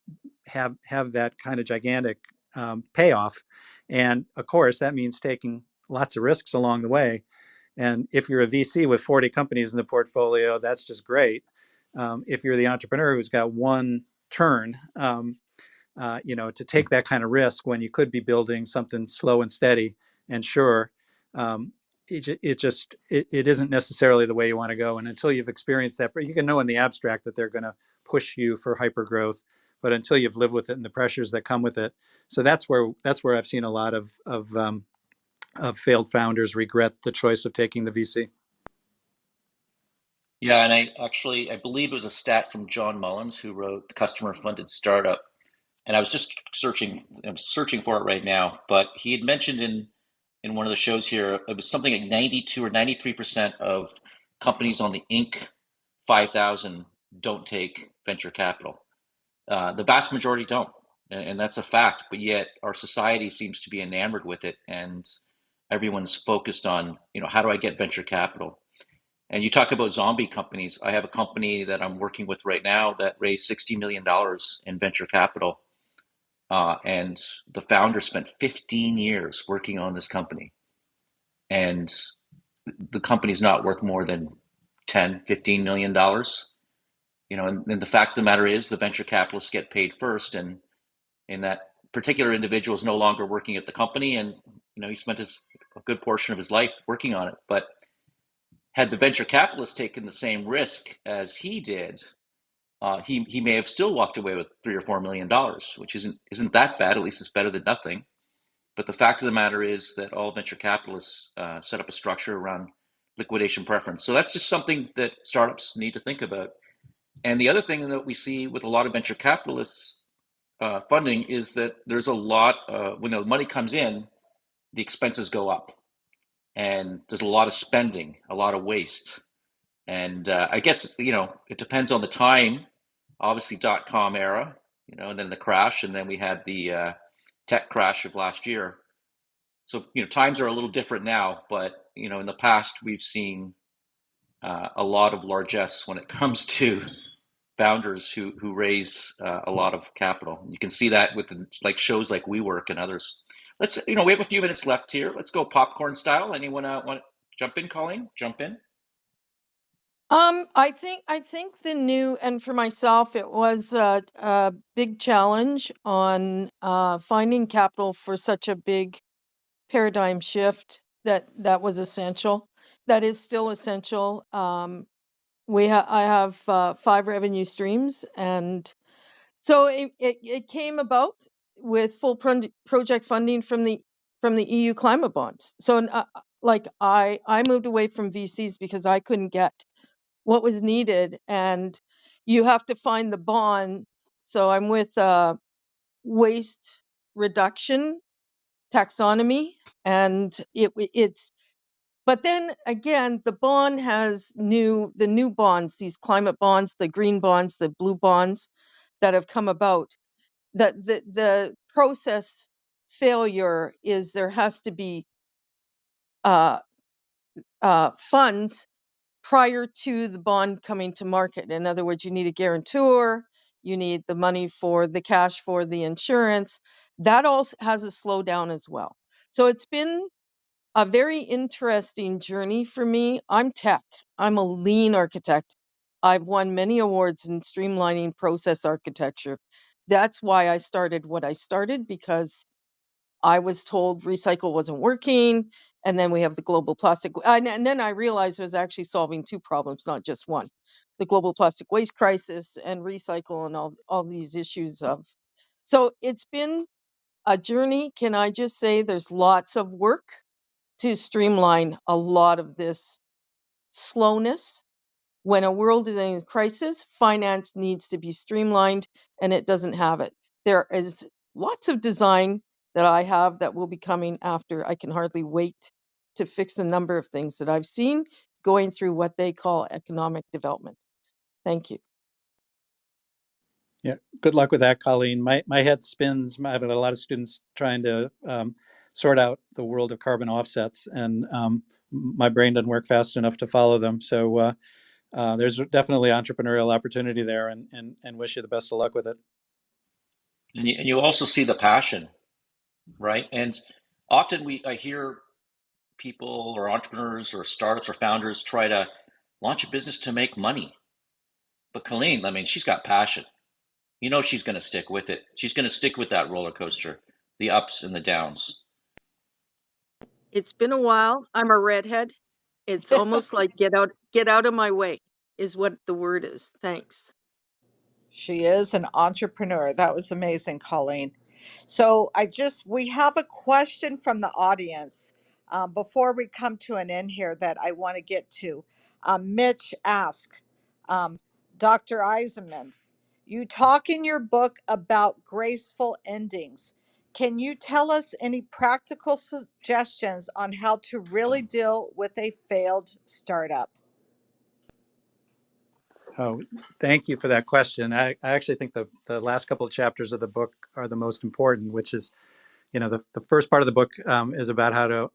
have that kind of gigantic payoff. And of course, that means taking lots of risks along the way. And if you're a VC with 40 companies in the portfolio, that's just great. If you're the entrepreneur who's got one turn, to take that kind of risk when you could be building something slow and steady and sure, it isn't necessarily the way you want to go. And until you've experienced that, you can know in the abstract that they're going to push you for hyper growth, but until you've lived with it and the pressures that come with it. So that's where I've seen a lot of failed founders regret the choice of taking the VC. Yeah, and I believe it was a stat from John Mullins who wrote Customer Funded Startup, and I was just searching for it right now, but he had mentioned in one of the shows here, it was something like 92 or 93% of companies on the Inc. 5000 don't take venture capital. The vast majority don't, and that's a fact. But yet, our society seems to be enamored with it, and everyone's focused on, how do I get venture capital? And you talk about zombie companies. I have a company that I'm working with right now that raised $60 million in venture capital, and the founder spent 15 years working on this company, and the company's not worth more than 10, $15 million. And the fact of the matter is the venture capitalists get paid first, and that particular individual is no longer working at the company, and he spent a good portion of his life working on it. But had the venture capitalist taken the same risk as he did, he may have still walked away with $3 or $4 million, which isn't that bad. At least it's better than nothing. But the fact of the matter is that all venture capitalists set up a structure around liquidation preference. So that's just something that startups need to think about. And the other thing that we see with a lot of venture capitalists funding is that there's a lot, when the money comes in, the expenses go up. And there's a lot of spending, a lot of waste. And I guess, it depends on the time. Obviously, .com era, and then the crash, and then we had the tech crash of last year. So, times are a little different now, but, in the past, we've seen a lot of largesse when it comes to founders who raise a lot of capital. You can see that with shows like WeWork and others. We have a few minutes left here. Let's go popcorn style. Anyone want to jump in, Colleen? Jump in. I think the new, and for myself, it was a big challenge on finding capital for such a big paradigm shift that was essential. That is still essential. I have 5 revenue streams, and so it came about with full project funding from the EU climate bonds. So I moved away from VCs because I couldn't get what was needed, and you have to find the bond. So I'm with waste reduction taxonomy, and it's but then again, the bond has the new bonds, these climate bonds, the green bonds, the blue bonds that have come about. That the process failure is there has to be uh, funds prior to the bond coming to market. In other words, you need a guarantor, you need the money for the cash for the insurance. That also has a slowdown as well. So it's been a very interesting journey for me. I'm tech. I'm a lean architect. I've won many awards in streamlining process architecture. That's why I started what I started, because I was told recycle wasn't working. And then we have the global plastic. And then I realized I was actually solving 2 problems, not just one: the global plastic waste crisis and recycle, and all these issues of. So it's been a journey. Can I just say there's lots of work to streamline a lot of this slowness. When a world is in crisis, finance needs to be streamlined, and it doesn't have it. There is lots of design that I have that will be coming after. I can hardly wait to fix a number of things that I've seen going through what they call economic development. Thank you. Yeah, good luck with that, Colleen. My head spins. I've got a lot of students trying to sort out the world of carbon offsets, and my brain doesn't work fast enough to follow them. So there's definitely entrepreneurial opportunity there, and wish you the best of luck with it. And you also see the passion, right? And often I hear people or entrepreneurs or startups or founders try to launch a business to make money. But Colleen, I mean, she's got passion. You know she's going to stick with it. She's going to stick with that roller coaster, the ups and the downs. It's been a while. I'm a redhead. It's almost like get out of my way is what the word is. Thanks. She is an entrepreneur. That was amazing, Colleen. So we have a question from the audience before we come to an end here that I want to get to. Mitch asked, um, Dr. Eisenman, you talk in your book about graceful endings. Can you tell us any practical suggestions on how to really deal with a failed startup? Oh, thank you for that question. I actually think the last couple of chapters of the book are the most important, which is, the first part of the book is about how to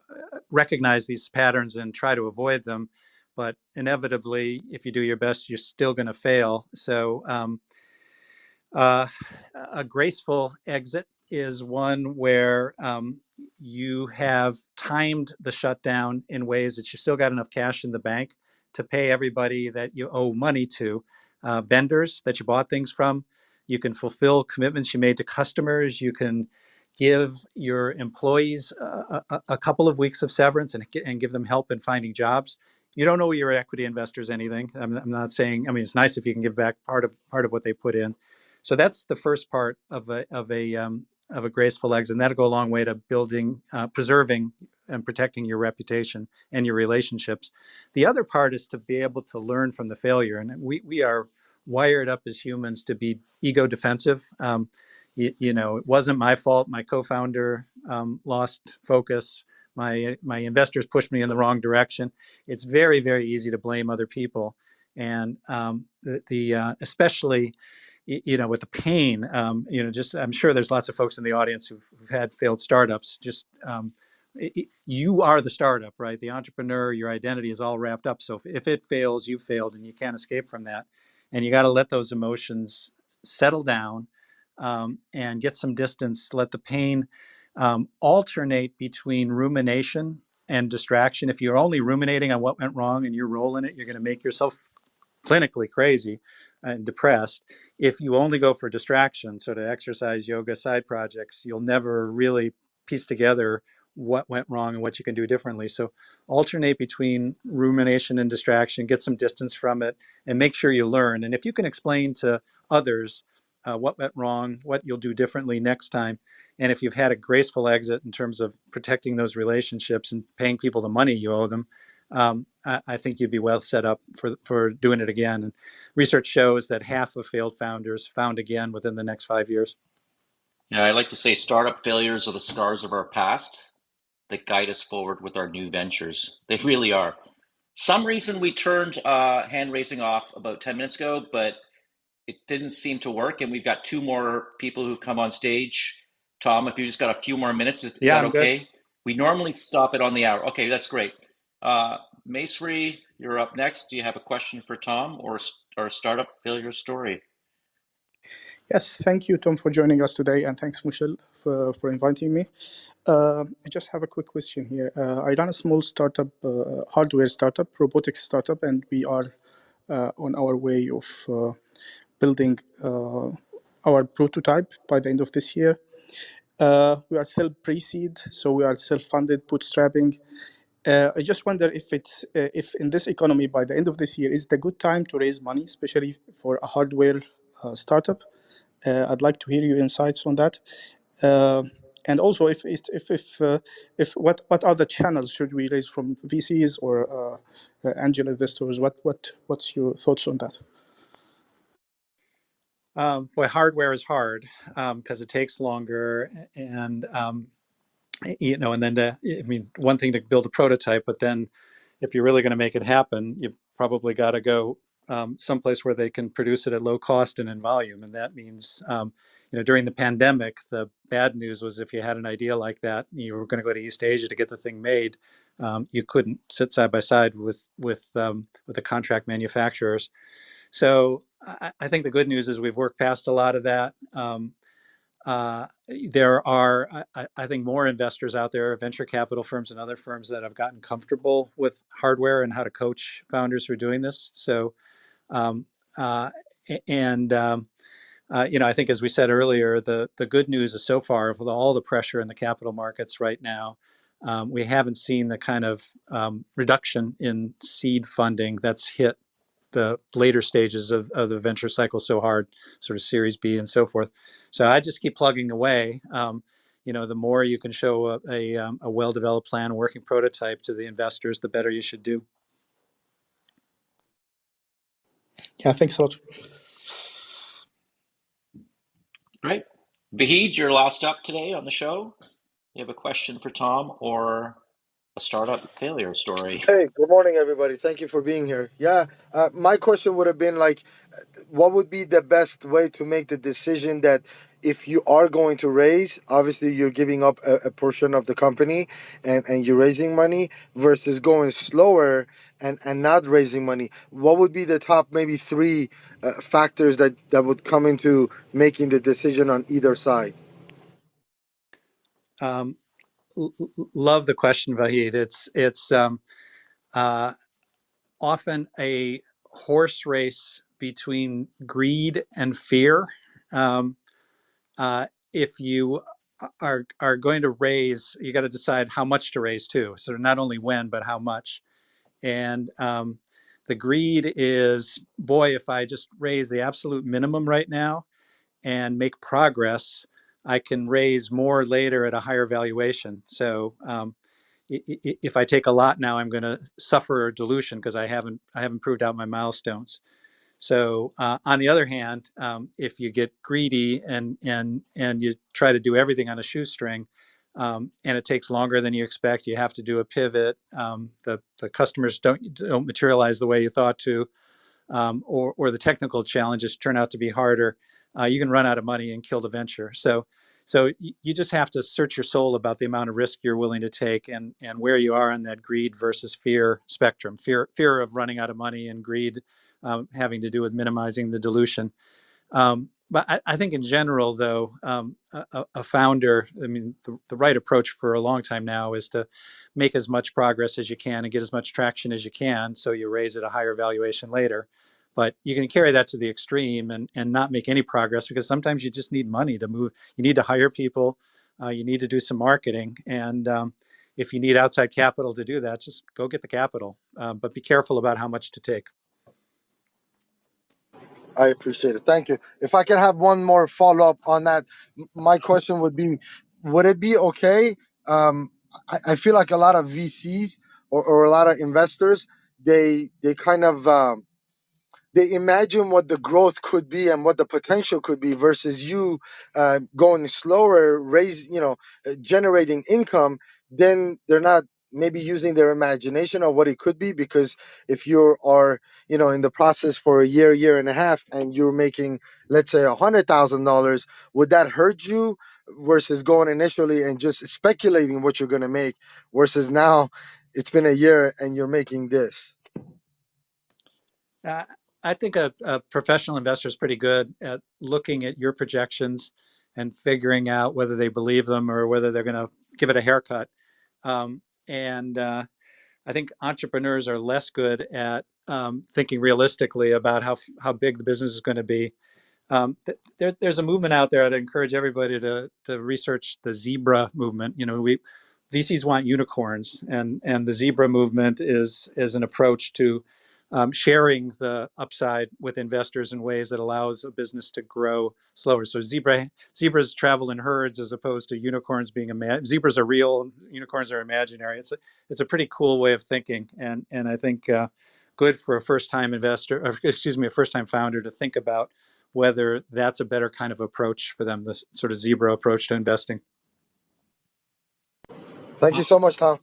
recognize these patterns and try to avoid them. But inevitably, if you do your best, you're still going to fail. So uh, a graceful exit is one where you have timed the shutdown in ways that you still got enough cash in the bank to pay everybody that you owe money to, vendors that you bought things from. You can fulfill commitments you made to customers. You can give your employees a couple of weeks of severance and give them help in finding jobs. You don't owe your equity investors anything. I'm not saying. I mean, it's nice if you can give back part of what they put in. So that's the first part of a graceful exit, and that'll go a long way to building, preserving, and protecting your reputation and your relationships. The other part is to be able to learn from the failure, and we are wired up as humans to be ego defensive. It wasn't my fault. My co-founder lost focus. My investors pushed me in the wrong direction. It's very, very easy to blame other people, and especially with the pain, just I'm sure there's lots of folks in the audience who've had failed startups. Just you are the startup, right? The entrepreneur, your identity is all wrapped up. So if it fails, you failed, and you can't escape from that. And you got to let those emotions settle down, and get some distance. Let the pain alternate between rumination and distraction. If you're only ruminating on what went wrong and you're rolling it, you're going to make yourself clinically crazy and depressed. If you only go for distraction, sort of exercise, yoga, side projects, you'll never really piece together what went wrong and what you can do differently. So alternate between rumination and distraction, get some distance from it, and make sure you learn. And if you can explain to others what went wrong, what you'll do differently next time, and if you've had a graceful exit in terms of protecting those relationships and paying people the money you owe them, I think you'd be well set up for doing it again. And research shows that half of failed founders found again within the next 5 years. Yeah, I like to say startup failures are the scars of our past that guide us forward with our new ventures. They really are. Some reason we turned hand raising off about 10 minutes ago, but it didn't seem to work. And we've got two more people who've come on stage. Tom, if you just got a few more minutes, is Yeah, that I'm good. okay? We normally stop it on the hour. Okay, that's great. Masri, you're up next. Do you have a question for Tom or a startup failure story? Yes, thank you, Tom, for joining us today, and thanks, Michelle, for inviting me. I just have a quick question here. I run a small startup, hardware startup, robotics startup, and we are on our way of building our prototype by the end of this year. We are still pre-seed, so we are self-funded, bootstrapping. I just wonder if in this economy, by the end of this year, is it a good time to raise money, especially for a hardware startup? I'd like to hear your insights on that. And also, if what other channels should we raise from VCs or angel investors? What's your thoughts on that? Boy, hardware is hard because it takes longer, and and then I mean, one thing to build a prototype, but then if you're really going to make it happen, you probably got to go someplace where they can produce it at low cost and in volume, and that means. During the pandemic, the bad news was if you had an idea like that, you were going to go to East Asia to get the thing made. You couldn't sit side by side with the contract manufacturers. So I think the good news is we've worked past a lot of that. Uh, there are, I think, more investors out there, venture capital firms and other firms that have gotten comfortable with hardware and how to coach founders who are doing this. So, um, uh, and I think, as we said earlier, the good news is so far, with all the pressure in the capital markets right now, we haven't seen the kind of reduction in seed funding that's hit the later stages of the venture cycle so hard, sort of Series B and so forth. So I just keep plugging away. The more you can show a well-developed plan, working prototype to the investors, the better you should do. Yeah, thanks a lot. Great. Vahid, you're last up today on the show. You have a question for Tom or a startup failure story? Hey, good morning, everybody. Thank you for being here. Yeah, my question would have been like, what would be the best way to make the decision that if you are going to raise, obviously you're giving up a portion of the company and you're raising money versus going slower and not raising money? What would be the top maybe three factors that would come into making the decision on either side? Um, Love the question, Vahid. It's uh, often a horse race between greed and fear. Um, if you are going to raise, you got to decide how much to raise too. So not only when, but how much. And the greed is, boy, if I just raise the absolute minimum right now and make progress, I can raise more later at a higher valuation. So if I take a lot now, I'm going to suffer a dilution because I haven't proved out my milestones. So on the other hand, if you get greedy and you try to do everything on a shoestring, and it takes longer than you expect, you have to do a pivot. The customers don't materialize the way you thought to, or the technical challenges turn out to be harder. You can run out of money and kill the venture. So you just have to search your soul about the amount of risk you're willing to take and where you are on that greed versus fear spectrum. Fear of running out of money and greed having to do with minimizing the dilution. But I think in general, though, a founder, I mean, the right approach for a long time now is to make as much progress as you can and get as much traction as you can, so you raise at a higher valuation later. But you can carry that to the extreme and not make any progress, because sometimes you just need money to move. You need to hire people. You need to do some marketing. And if you need outside capital to do that, just go get the capital. But be careful about how much to take. I appreciate it. Thank you. If I can have one more follow up on that, my question would be, would it be okay? I feel like a lot of VCs or a lot of investors, they kind of they imagine what the growth could be and what the potential could be versus you going slower, generating income. Then they're not maybe using their imagination of what it could be, because if you are in the process for a year and a half and you're making, let's say, $100,000, would that hurt you versus going initially and just speculating what you're going to make versus now it's been a year and you're making this? Uh, I think a professional investor is pretty good at looking at your projections and figuring out whether they believe them or whether they're going to give it a haircut. And I think entrepreneurs are less good at thinking realistically about how big the business is going to be. There's a movement out there. I'd encourage everybody to research the zebra movement. We VCs want unicorns, and the zebra movement is an approach to sharing the upside with investors in ways that allows a business to grow slower. So zebras travel in herds as opposed to unicorns being zebras are real, unicorns are imaginary. It's a pretty cool way of thinking, and I think good for a first time investor, or excuse me, a first time founder to think about whether that's a better kind of approach for them, this sort of zebra approach to investing. Thank you so much, Tom.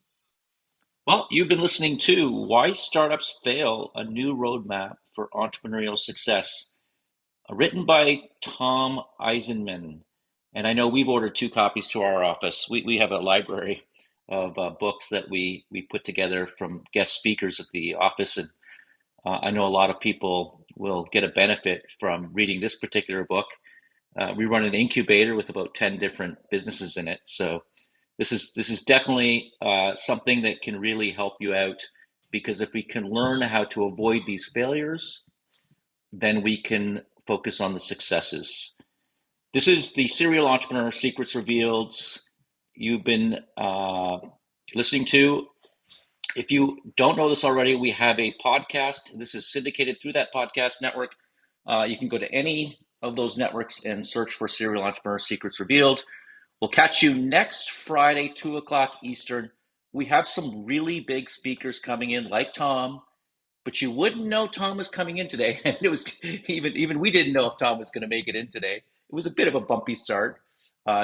Well, you've been listening to Why Startups Fail, a New Roadmap for Entrepreneurial Success, written by Tom Eisenmann. And I know we've ordered 2 copies to our office. We have a library of books that we put together from guest speakers at the office. And I know a lot of people will get a benefit from reading this particular book. We run an incubator with about 10 different businesses in it. So this is definitely something that can really help you out, because if we can learn how to avoid these failures, then we can focus on the successes. This is the Serial Entrepreneur Secrets Revealed you've been listening to. If you don't know this already, we have a podcast. This is syndicated through that podcast network. You can go to any of those networks and search for Serial Entrepreneur Secrets Revealed. We'll catch you next Friday, 2 o'clock Eastern. We have some really big speakers coming in, like Tom, but you wouldn't know Tom was coming in today. And it was even we didn't know if Tom was going to make it in today. It was a bit of a bumpy start.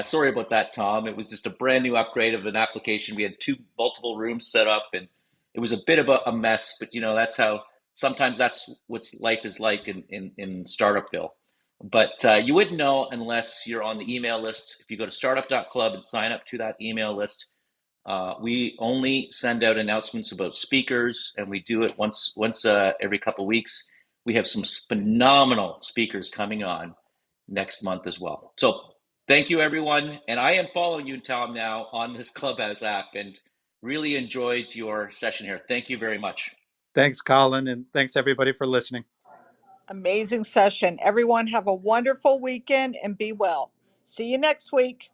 Sorry about that, Tom. It was just a brand new upgrade of an application. We had 2 multiple rooms set up, and it was a bit of a mess. But that's how sometimes that's what life is like in Startupville. But you wouldn't know unless you're on the email list. If you go to startup.club and sign up to that email list, we only send out announcements about speakers, and we do it once every couple of weeks. We have some phenomenal speakers coming on next month as well. So thank you, everyone. And I am following you, Tom, now on this Clubhouse app, and really enjoyed your session here. Thank you very much. Thanks, Colin, and thanks everybody for listening. Amazing session. Everyone have a wonderful weekend and be well. See you next week.